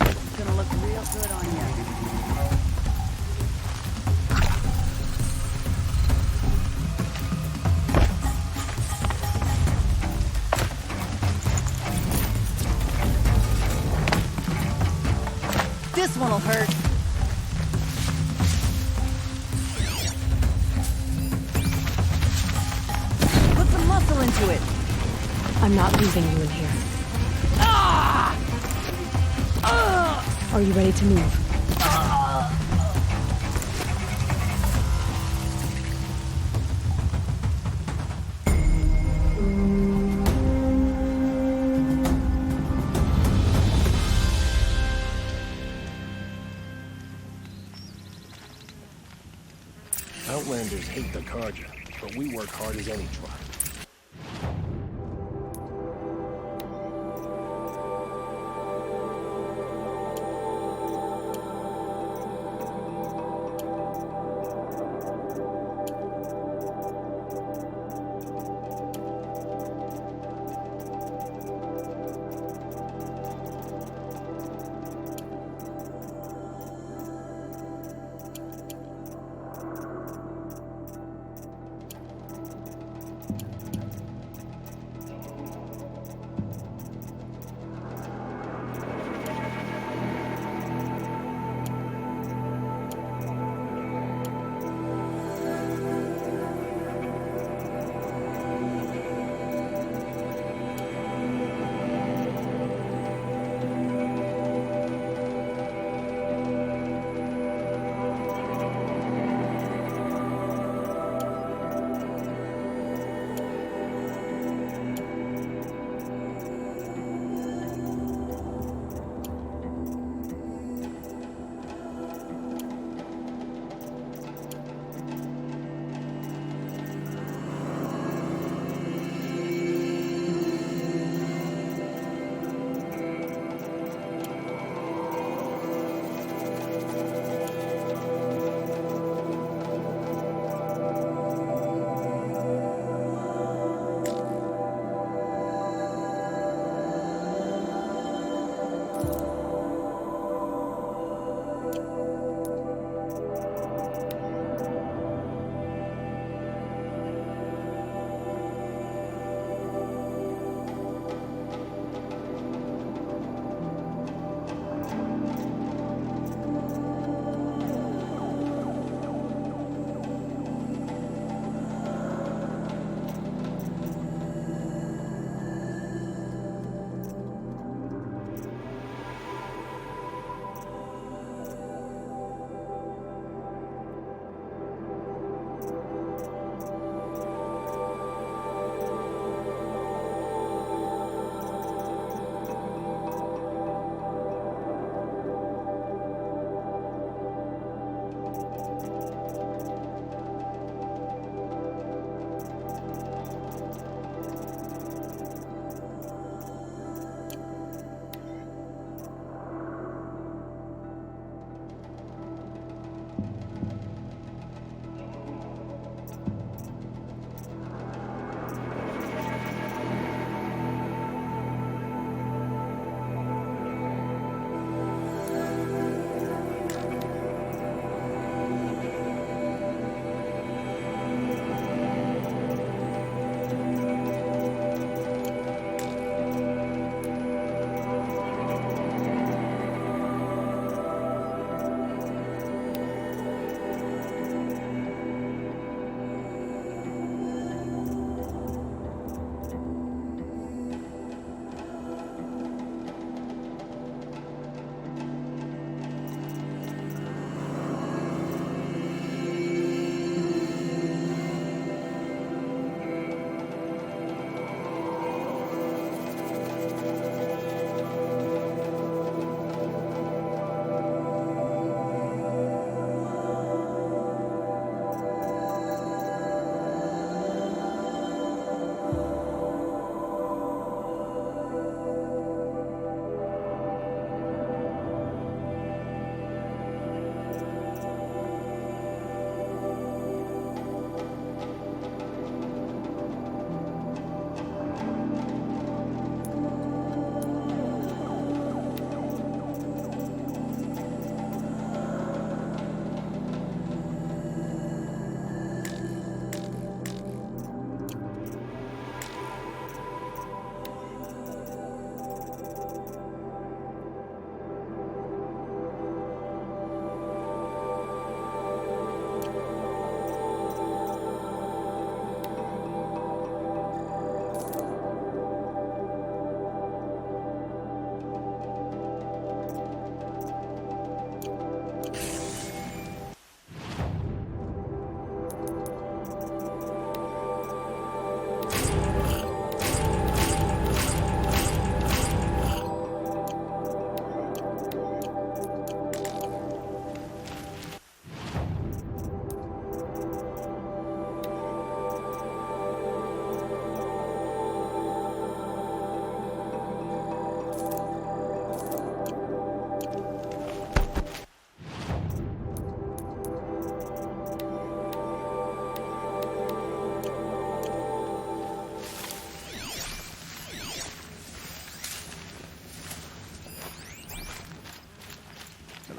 It's gonna look real good on you. This one'll hurt. Put some muscle into it. I'm not leaving you in here. Are you ready to move? Outlanders hate the Carja, but we work hard as any tribe.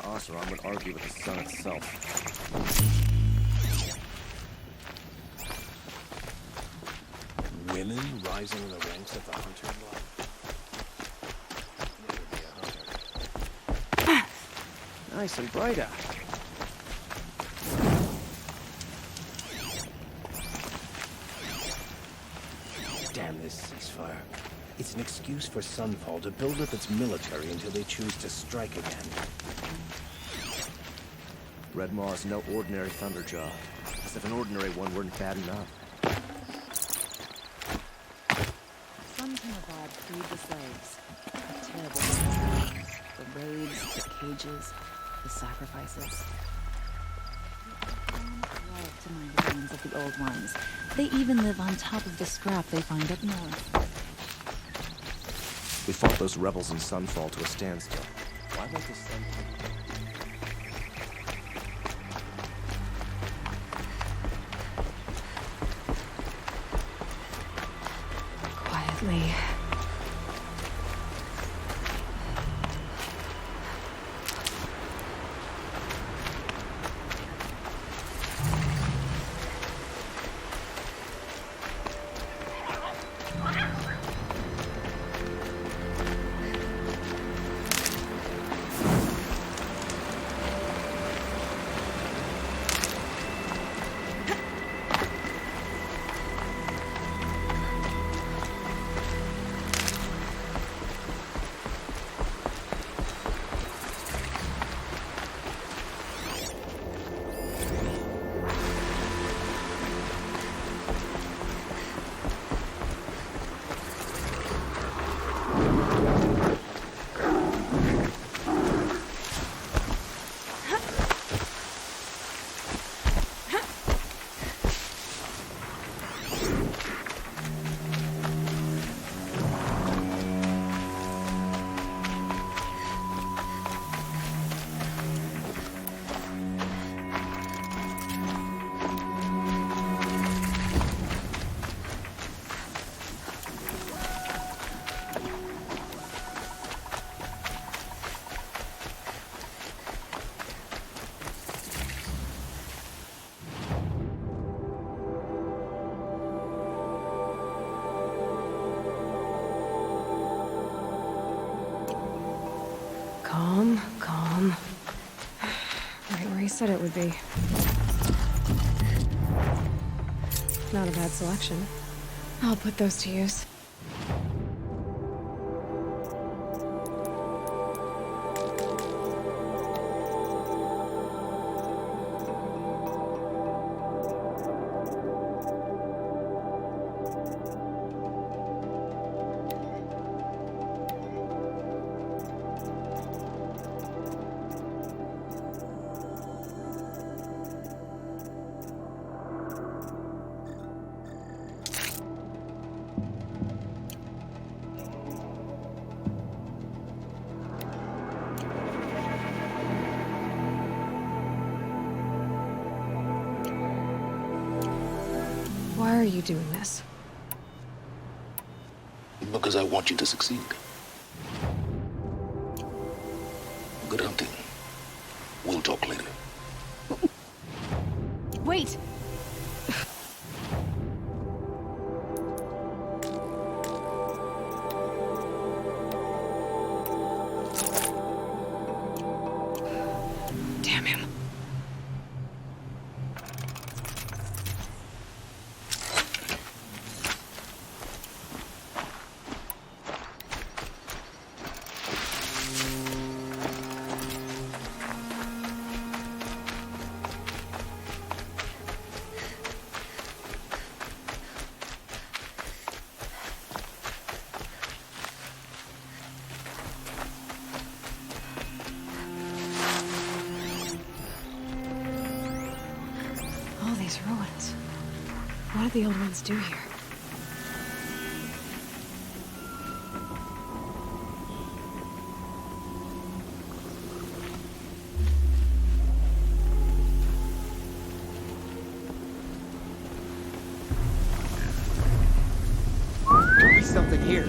Oseram would argue with the sun itself. Women rising in the ranks of the hunter blood. Nice and bright out. Damn this ceasefire. It's an excuse for Sunfall to build up its military until they choose to strike again. Red Maw's no ordinary Thunderjaw. As if an ordinary one weren't bad enough. Some Tenebod freed the slaves. A terrible experience. The raids, the cages, the sacrifices. Love to mine the bones of the old ones. They even live on top of the scrap they find up north. We fought those rebels in Sunfall to a standstill. Why won't the sun... Quietly. Calm. Right where he said it would be. Not a bad selection. I'll put those to use. Why are you doing this? Because I want you to succeed. Good hunting. We'll talk later. Wait! Damn him. All these ruins. What did the old ones do here? Could be something here.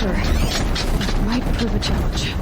sure. It might prove a challenge.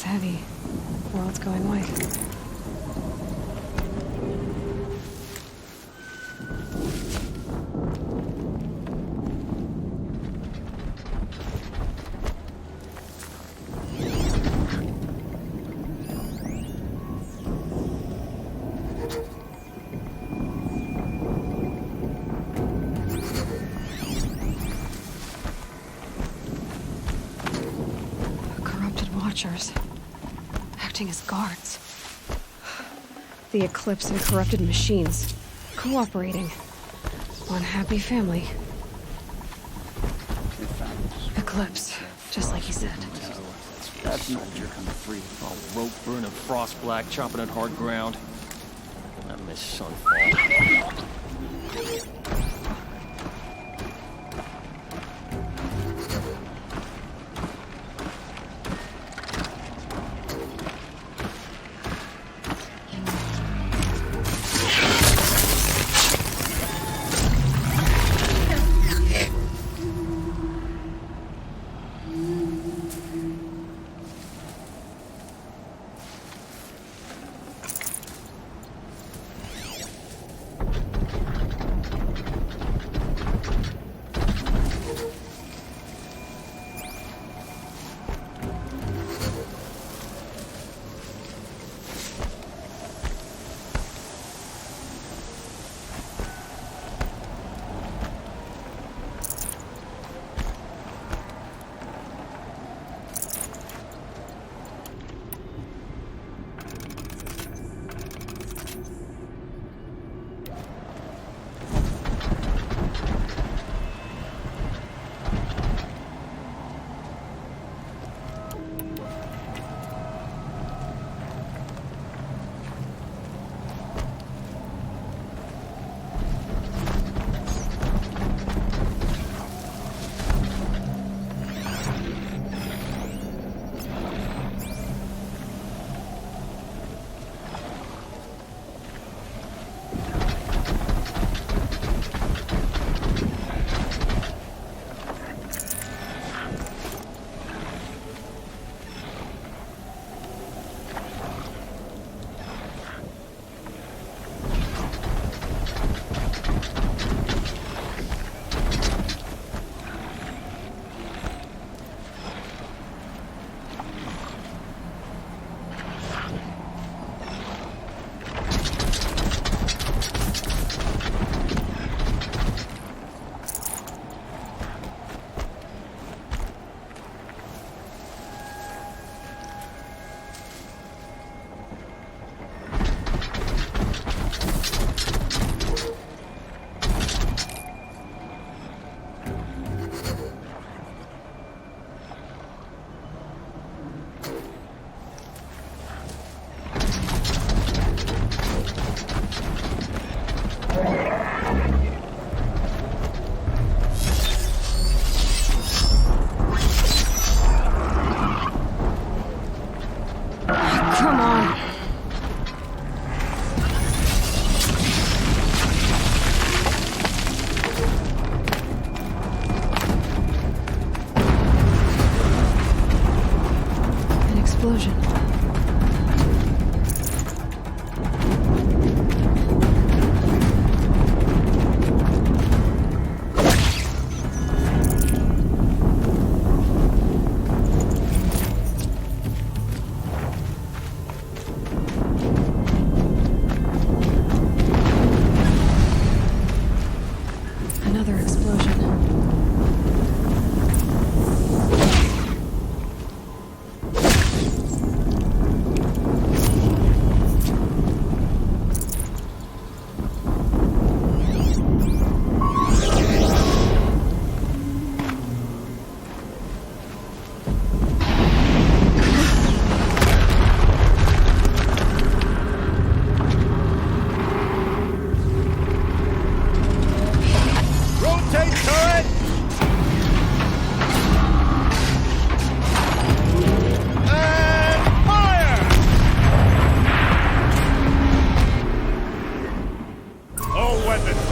Heavy. World's going white. Corrupted Watchers. Acting as guards. The Eclipse and corrupted machines. Cooperating. One happy family. Eclipse. Just like he said. That's not jerk on the free. All rope burning, frost black, chopping at hard ground. I miss Sunfall.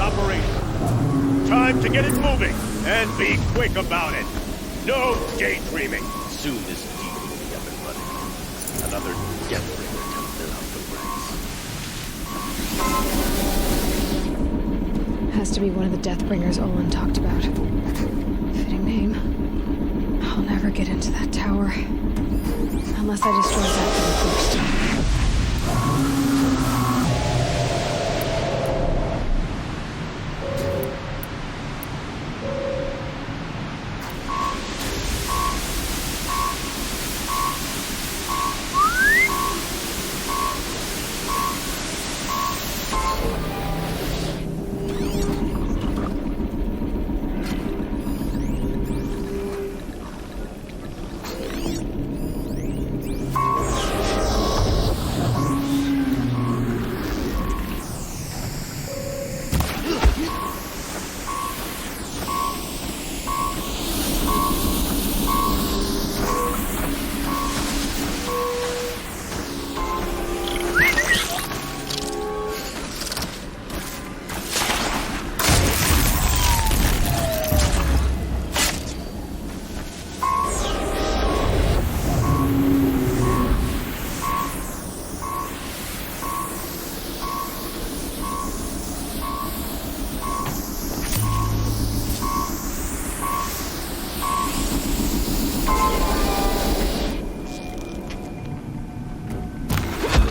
operation. Time to get it moving, and be quick about it. No daydreaming. Soon this deal will be up and running. Another Deathbringer to fill out the ranks. Has to be one of the Deathbringers Olin talked about. Fitting name. I'll never get into that tower. Unless I destroy that thing first.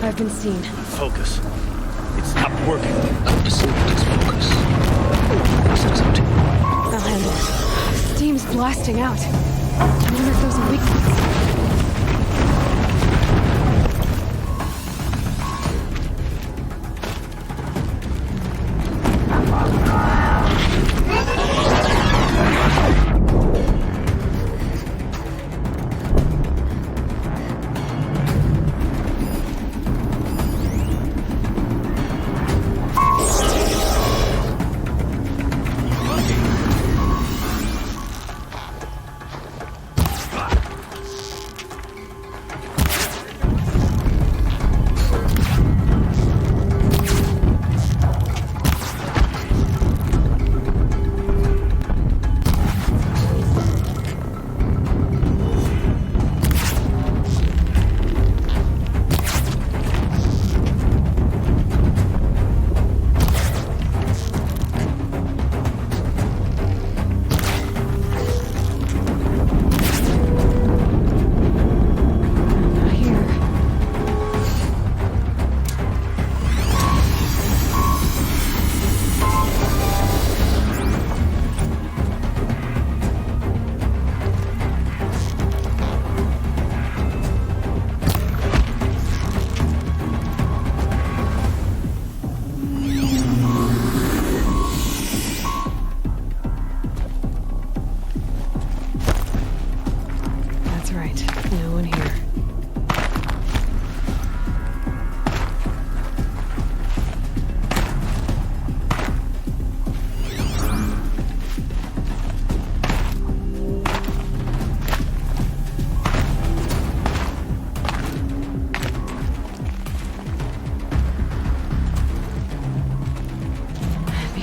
I've been seen. Focus. It's not working. I've disabled its focus. Focus empty. I'll handle it. Steam's blasting out. I wonder if those are weak points.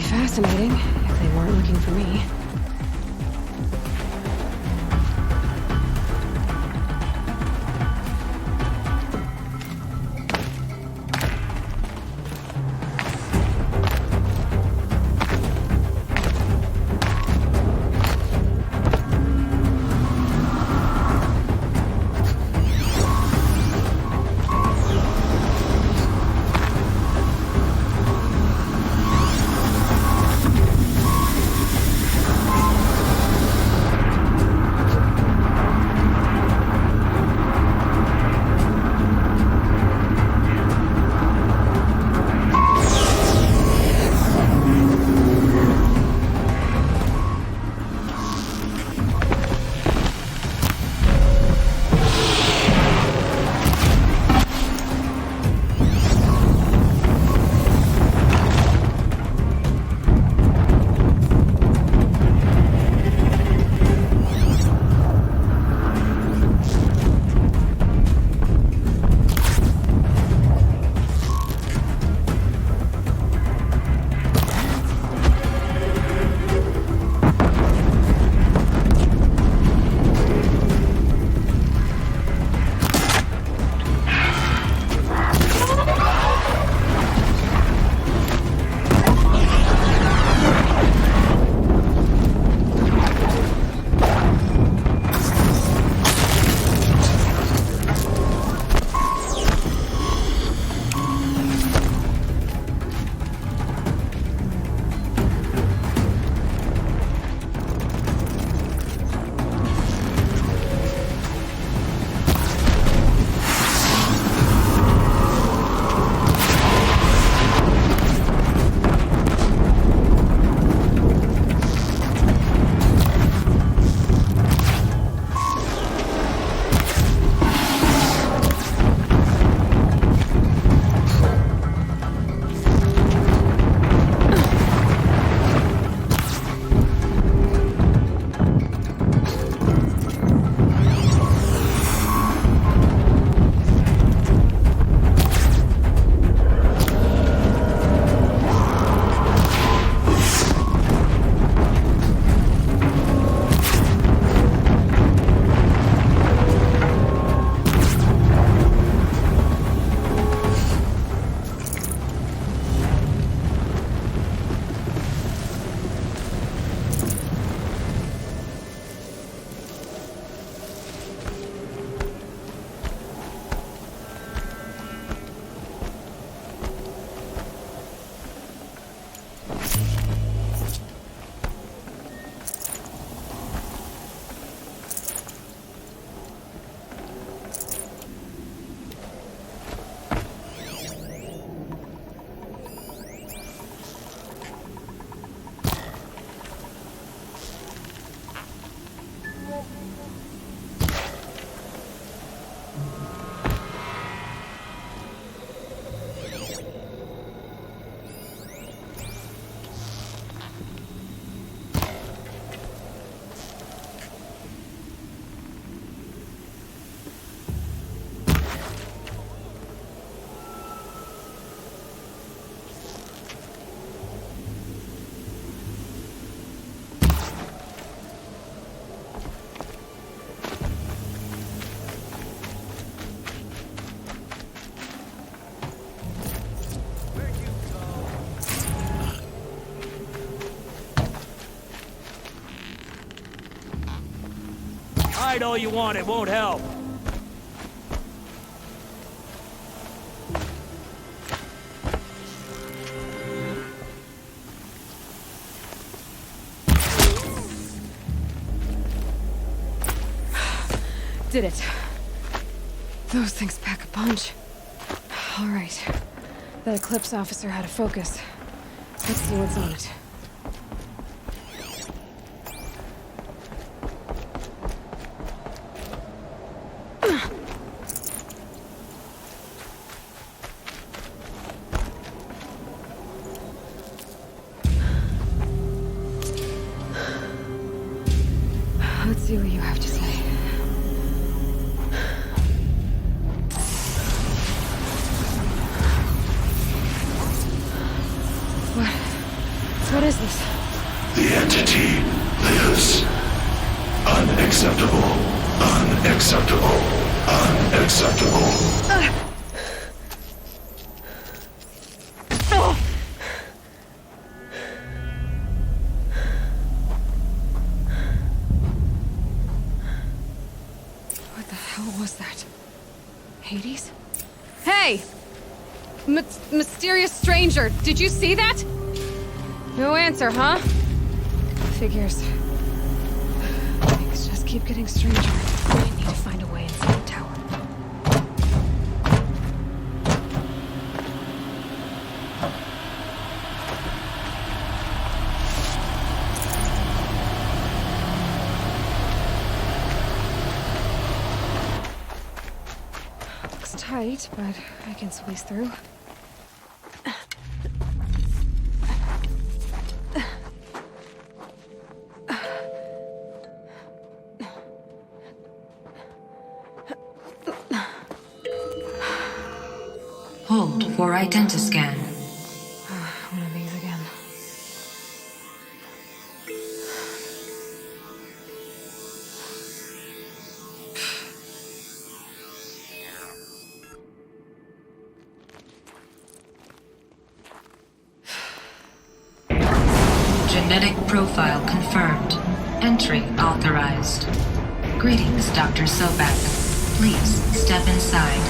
Fascinating, if they weren't looking for me. hide all you want, it won't help. Did it. Those things pack a punch. All right. That Eclipse officer had a focus. Let's see what's on it. Let's see what you have to say. What is this? The entity lives. Unacceptable. Unacceptable. Unacceptable. What the hell was that? Hades? Hey! Mysterious stranger, did you see that? No answer, huh? Figures. Things just keep getting stranger. I need to find a way inside the tower. Looks tight, but I can squeeze through. Hold for identiscan. One of these again. Genetic profile confirmed. Entry authorized. Greetings, Dr. Sobek. Please step inside.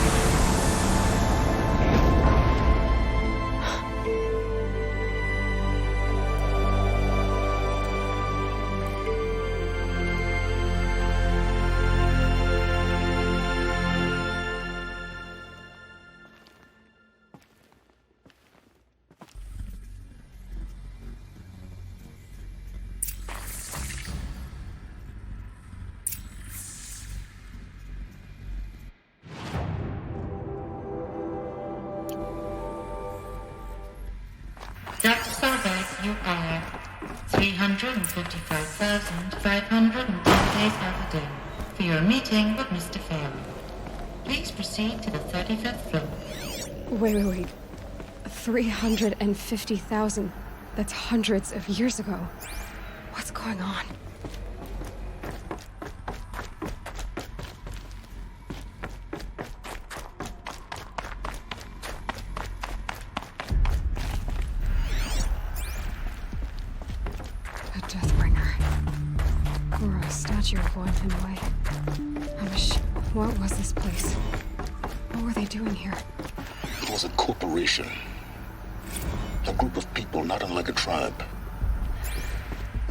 Dr. Sobek, you are 355,510 days overdue for your meeting with Mr. Farrell. Please proceed to the 35th floor. Wait. 350,000. That's hundreds of years ago. What's going on? A Deathbringer. Or a statue of one in a way. What was this place? What were they doing here? It was a corporation. A group of people not unlike a tribe.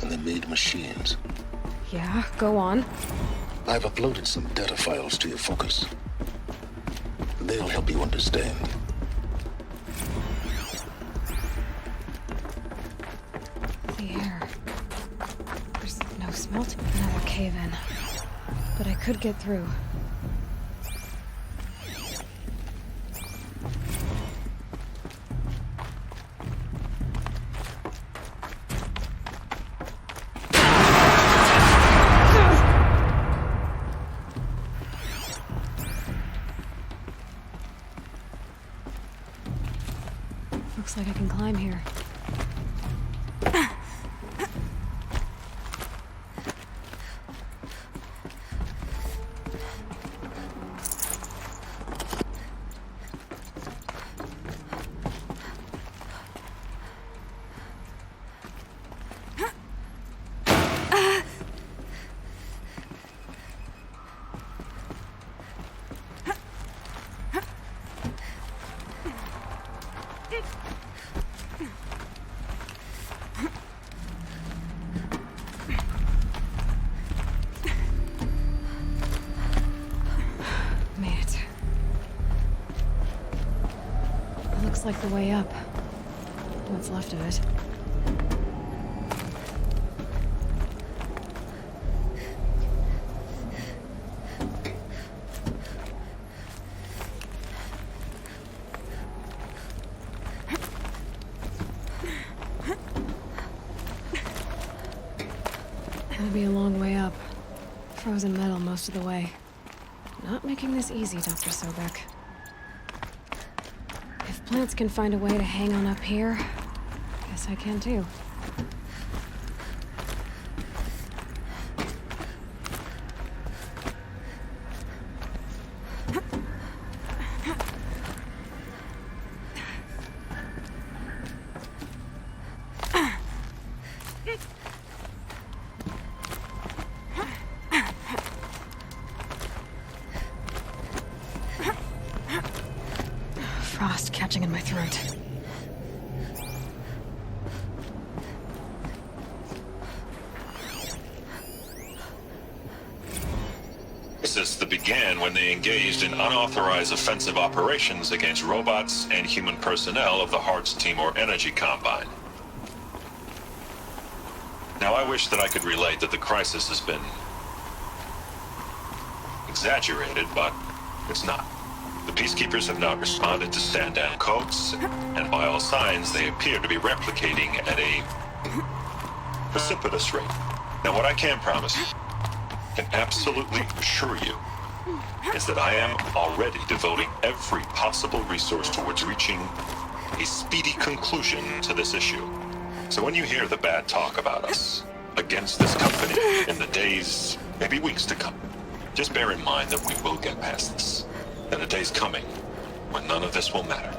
And they made machines. Yeah, go on. I've uploaded some data files to your focus. They'll help you understand. The air. There's no smelt. Another cave-in. But I could get through. Looks like I can climb here. Looks like the way up. What's left of it. It'll be a long way up. Frozen metal most of the way. Not making this easy, Dr. Sobek. If plants can find a way to hang on up here, guess I can too. Frost catching in my throat. This began when they engaged in unauthorized offensive operations against robots and human personnel of the Hearts Timor Energy Combine. Now, I wish that I could relate that the crisis has been exaggerated, but it's not. The Peacekeepers have not responded to stand-down codes, and by all signs, they appear to be replicating at a precipitous rate. Now, what I can promise, can absolutely assure you, is that I am already devoting every possible resource towards reaching a speedy conclusion to this issue. So when you hear the bad talk about us against this company in the days, maybe weeks to come, just bear in mind that we will get past this. That a day's coming when none of this will matter.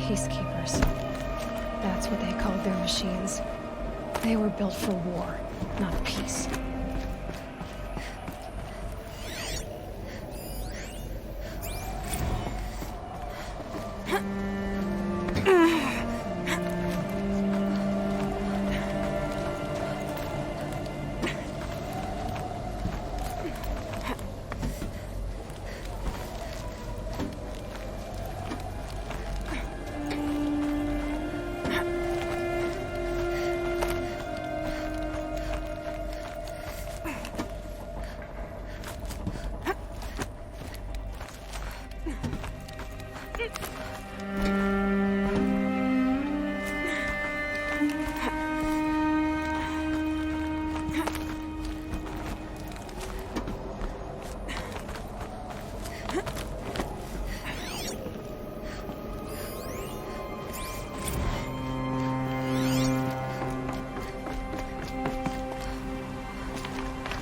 Peacekeepers. That's what they called their machines. They were built for war, not peace.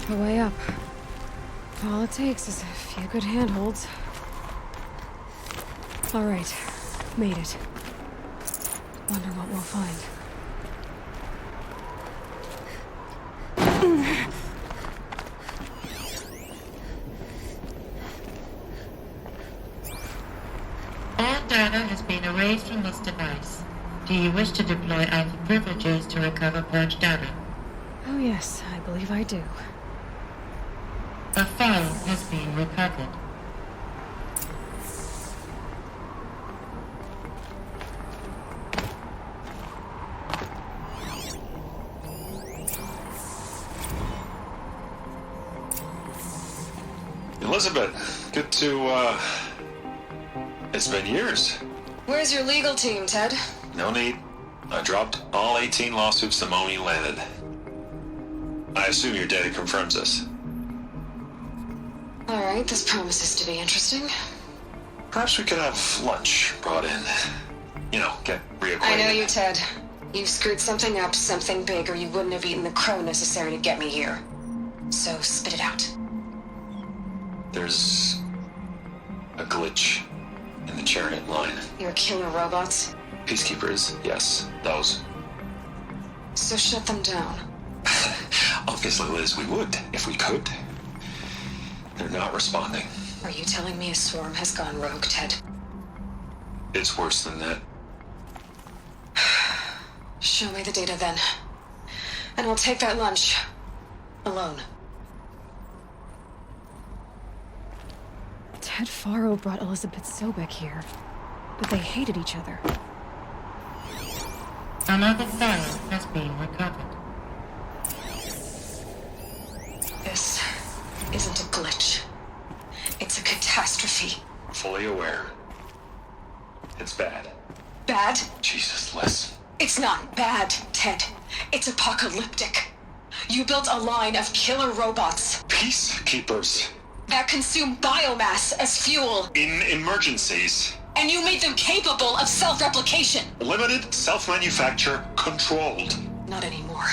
The way up. All it takes is a few good handholds. All right, made it. Wonder what we'll find. All data has been erased from this device. Do you wish to deploy Alpha privileges to recover purged data? Oh yes, I believe I do. A file has been recovered. Elizabeth, good to, it's been years. Where's your legal team, Ted? No need. I dropped all 18 lawsuits the moment you landed. I assume your data confirms this. All right, this promises to be interesting. Perhaps we could have lunch brought in. You know, get reacquainted. I know you, Ted. You've screwed something up, something big, or you wouldn't have eaten the crow necessary to get me here. So spit it out. There's a glitch in the chariot line. Your killer robots? Peacekeepers, yes, those. So shut them down. Obviously, Liz, we would, if we could. They're not responding. Are you telling me a swarm has gone rogue, Ted? It's worse than that. Show me the data then. And I'll take that lunch. Alone. Ted Faro brought Elizabeth Sobek here. but they hated each other. Another file has been recovered. This isn't a glitch. It's a catastrophe. Fully aware. It's bad. Bad? Jesus, Les. It's not bad, Ted. It's apocalyptic. You built a line of killer robots. Peacekeepers. That consume biomass as fuel. In emergencies. And you made them capable of self-replication. Limited, self-manufacture, controlled. Not anymore.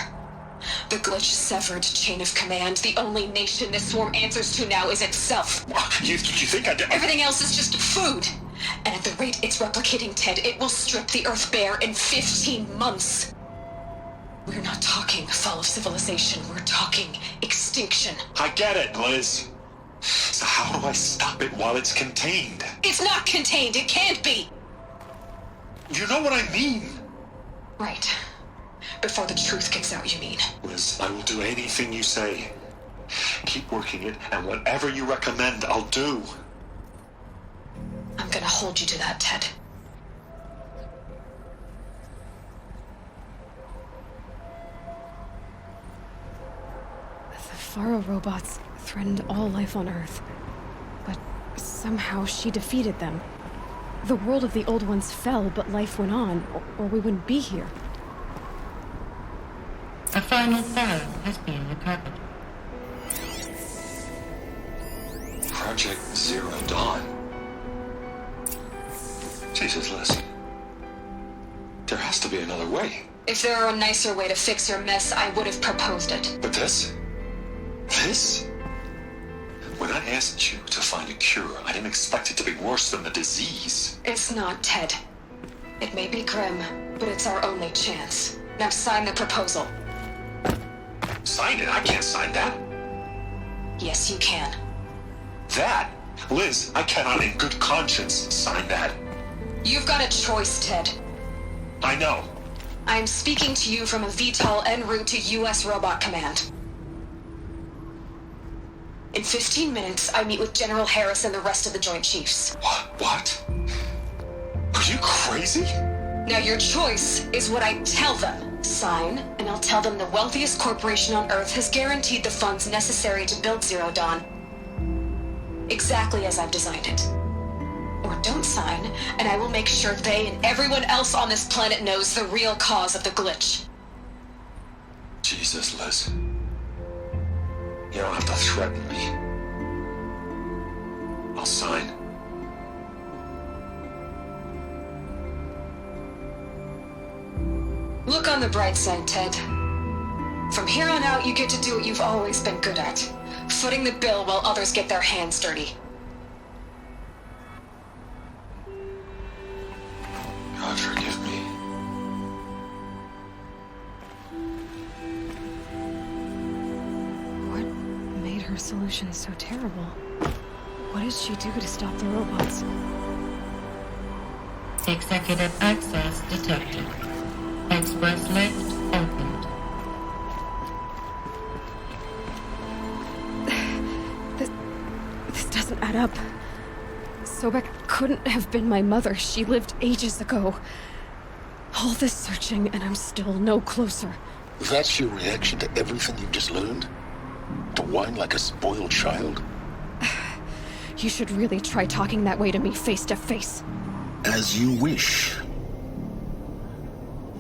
The glitch severed chain of command. The only nation this swarm answers to now is itself. You think I did? Everything else is just food. And at the rate it's replicating, Ted, it will strip the Earth bare in 15 months. We're not talking fall of civilization. We're talking extinction. I get it, Liz. So how do I stop it while it's contained? It's not contained. It can't be. You know what I mean? Right. Before the truth gets out, you mean? Liz, I will do anything you say. Keep working it, and whatever you recommend, I'll do. I'm gonna hold you to that, Ted. The Faro robots threatened all life on Earth, but somehow she defeated them. The world of the Old Ones fell, but life went on, or we wouldn't be here. A final file has been recovered. Project Zero Dawn. Jesus, Liz. There has to be another way. If there were a nicer way to fix your mess, I would have proposed it. But this? This? When I asked you to find a cure, I didn't expect it to be worse than the disease. It's not, Ted. It may be grim, but it's our only chance. Now sign the proposal. Sign it? I can't sign that. Yes, you can. That? Liz, I cannot in good conscience sign that. You've got a choice, Ted. I know. I'm speaking to you from a VTOL en route to U.S. Robot Command. In 15 minutes, I meet with General Harris and the rest of the Joint Chiefs. What? Are you crazy? Now your choice is what I tell them. Sign, and I'll tell them the wealthiest corporation on Earth has guaranteed the funds necessary to build Zero Dawn. Exactly as I've designed it. Or don't sign, and I will make sure they and everyone else on this planet knows the real cause of the glitch. Jesus, Liz. You don't have to threaten me. I'll sign. Look on the bright side, Ted. From here on out, you get to do what you've always been good at. Footing the bill while others get their hands dirty. God forgive me. What made her solution so terrible? What did she do to stop the robots? Executive access detected. Express lift opened. This doesn't add up. Sobek couldn't have been my mother. She lived ages ago. All this searching, and I'm still no closer. That's your reaction to everything you've just learned? To whine like a spoiled child? You should really try talking that way to me face to face. As you wish.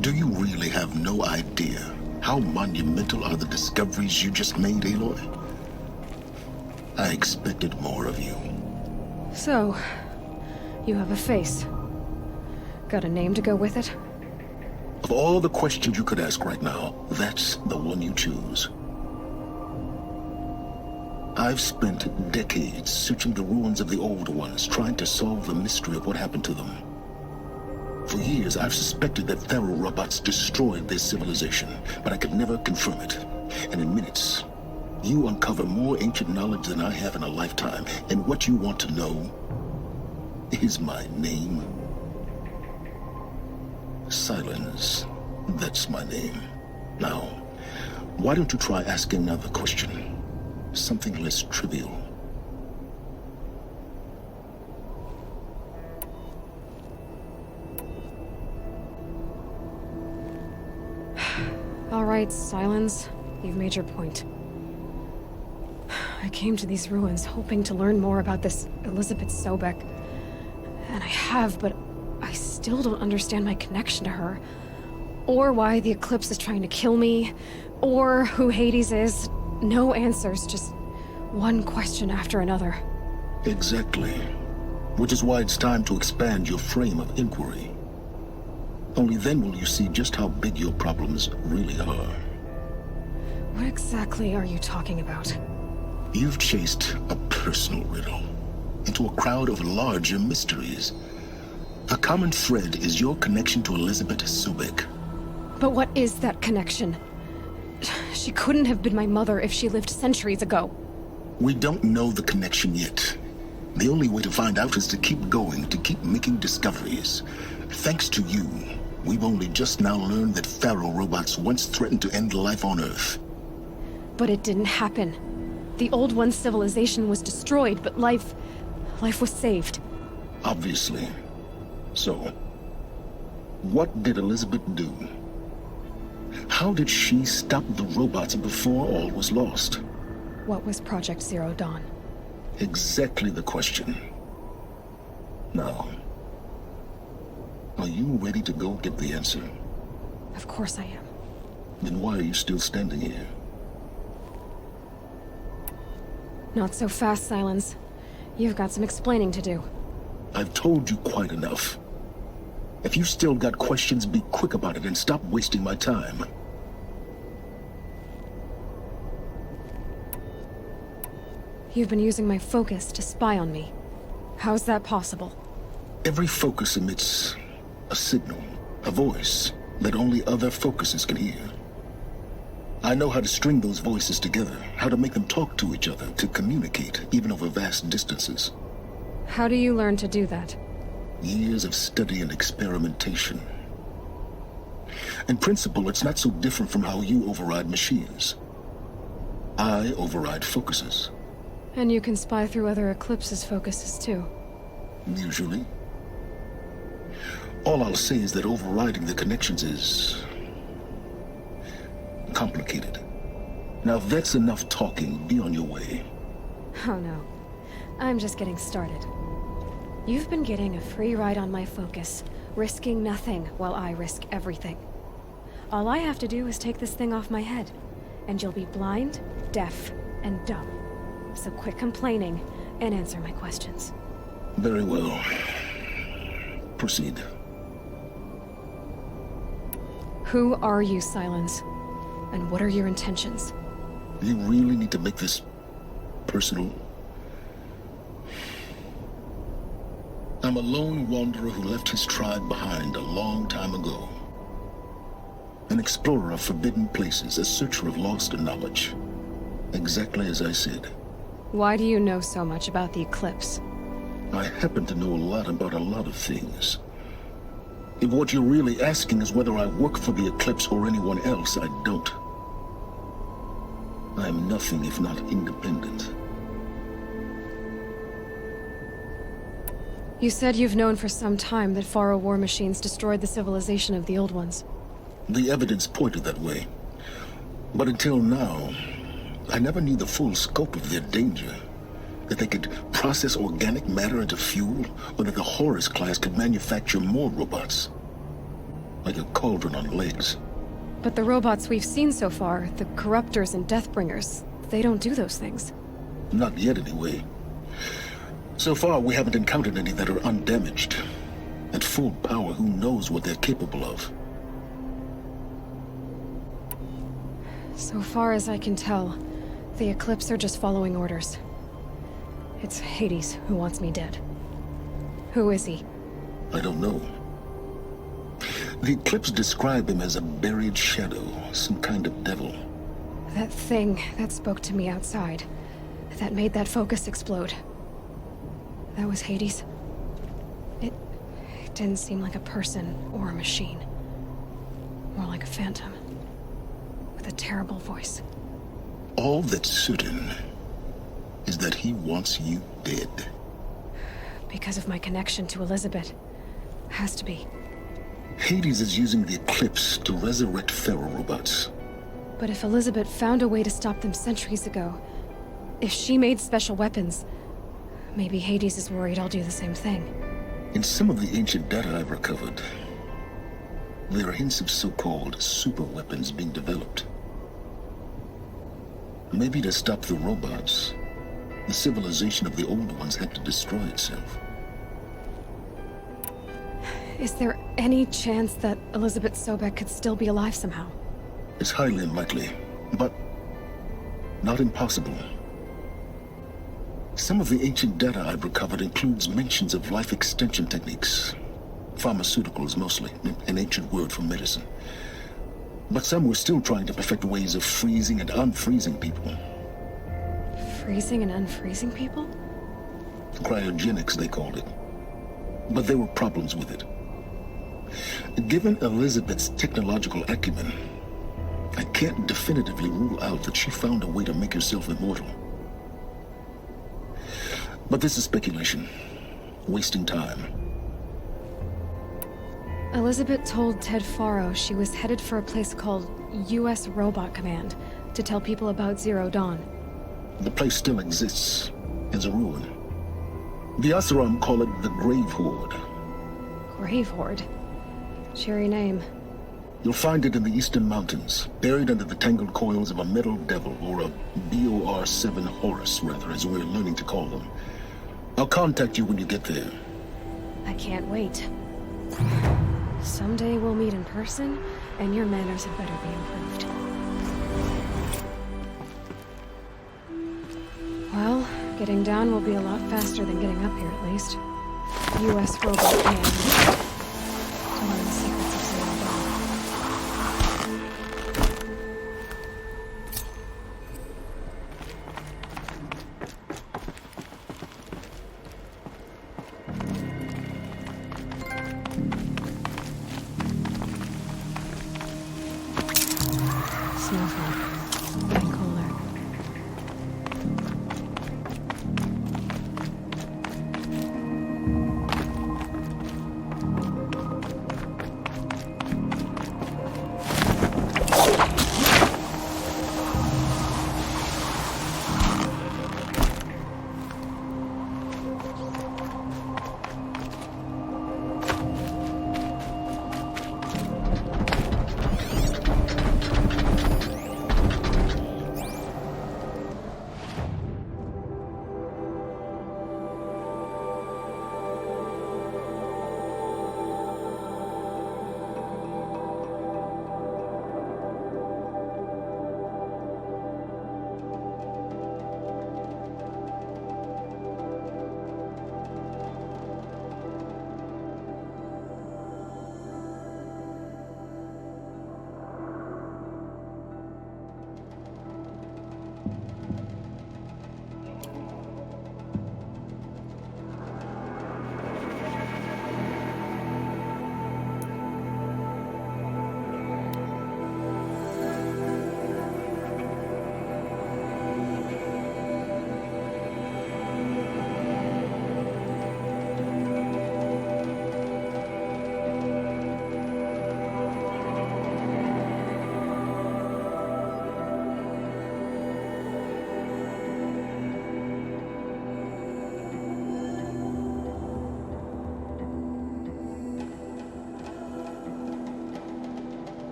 Do you really have no idea how monumental are the discoveries you just made, Aloy? I expected more of you. So, you have a face. Got a name to go with it? Of all the questions you could ask right now, that's the one you choose. I've spent decades searching the ruins of the Old Ones, trying to solve the mystery of what happened to them. For years, I've suspected that Faro robots destroyed their civilization, but I could never confirm it. And in minutes, you uncover more ancient knowledge than I have in a lifetime. And what you want to know is my name. Silence. That's my name. Now, why don't you try asking another question? Something less trivial. All right, Silence. You've made your point. I came to these ruins hoping to learn more about this Elizabeth Sobek. And I have, but I still don't understand my connection to her. Or why the Eclipse is trying to kill me. Or who Hades is. No answers, just one question after another. Exactly. Which is why it's time to expand your frame of inquiry. Only then will you see just how big your problems really are. What exactly are you talking about? You've chased a personal riddle into a crowd of larger mysteries. A common thread is your connection to Elizabeth Sobek. But what is that connection? She couldn't have been my mother if she lived centuries ago. We don't know the connection yet. The only way to find out is to keep going, to keep making discoveries. Thanks to you, we've only just now learned that Pharaoh robots once threatened to end life on Earth. But it didn't happen. The Old One's civilization was destroyed, but life was saved. Obviously. So, what did Elizabeth do? How did she stop the robots before all was lost? What was Project Zero Dawn? Exactly the question. Now, are you ready to go get the answer? Of course I am. Then why are you still standing here? Not so fast, Silence. You've got some explaining to do. I've told you quite enough. If you've still got questions, be quick about it and stop wasting my time. You've been using my focus to spy on me. How's that possible? Every focus emits a signal, a voice that only other focuses can hear. I know how to string those voices together, how to make them talk to each other, to communicate, even over vast distances. How do you learn to do that? Years of study and experimentation. In principle, it's not so different from how you override machines. I override focuses. And you can spy through other Eclipse's focuses too. Usually. All I'll say is that overriding the connections is complicated. Now that's enough talking. Be on your way. Oh no. I'm just getting started. You've been getting a free ride on my focus, risking nothing while I risk everything. All I have to do is take this thing off my head, and you'll be blind, deaf, and dumb. So quit complaining and answer my questions. Very well. Proceed. Who are you, Silence? And what are your intentions? You really need to make this personal? I'm a lone wanderer who left his tribe behind a long time ago. An explorer of forbidden places, a searcher of lost knowledge. Exactly as I said. Why do you know so much about the Eclipse? I happen to know a lot about a lot of things. If what you're really asking is whether I work for the Eclipse or anyone else, I don't. I am nothing if not independent. You said you've known for some time that Pharaoh war machines destroyed the civilization of the Old Ones. The evidence pointed that way. But until now, I never knew the full scope of their danger. That they could process organic matter into fuel, or that the Horus class could manufacture more robots. Like a cauldron on legs. But the robots we've seen so far, the Corruptors and Deathbringers, they don't do those things. Not yet, anyway. So far, we haven't encountered any that are undamaged. At full power, who knows what they're capable of? So far as I can tell, the Eclipse are just following orders. It's Hades who wants me dead. Who is he? I don't know. The Eclipse describe him as a buried shadow, some kind of devil. That thing that spoke to me outside, that made that focus explode. That was Hades. It didn't seem like a person or a machine. More like a phantom. With a terrible voice. All that's certain is that he wants you dead. Because of my connection to Elizabeth. Has to be. Hades is using the Eclipse to resurrect feral robots. But if Elizabeth found a way to stop them centuries ago, if she made special weapons, maybe Hades is worried I'll do the same thing. In some of the ancient data I've recovered, there are hints of so-called super weapons being developed. Maybe to stop the robots, the civilization of the old ones had to destroy itself. Is there any chance that Elizabeth Sobek could still be alive somehow? It's highly unlikely, but not impossible. Some of the ancient data I've recovered includes mentions of life extension techniques. Pharmaceuticals mostly, an ancient word for medicine. But some were still trying to perfect ways of freezing and unfreezing people. Freezing and unfreezing people? Cryogenics, they called it. But there were problems with it. Given Elizabeth's technological acumen, I can't definitively rule out that she found a way to make herself immortal. But this is speculation. Wasting time. Elizabeth told Ted Faro she was headed for a place called U.S. Robot Command to tell people about Zero Dawn. The place still exists as a ruin. The Oseram call it the Grave Horde. Grave Horde? Cheery name. You'll find it in the Eastern Mountains, buried under the tangled coils of a metal devil, or a BOR-7 Horus, rather, as we're learning to call them. I'll contact you when you get there. I can't wait. Someday we'll meet in person, and your manners had better be improved. Well, getting down will be a lot faster than getting up here, at least. U.S. Robot Command.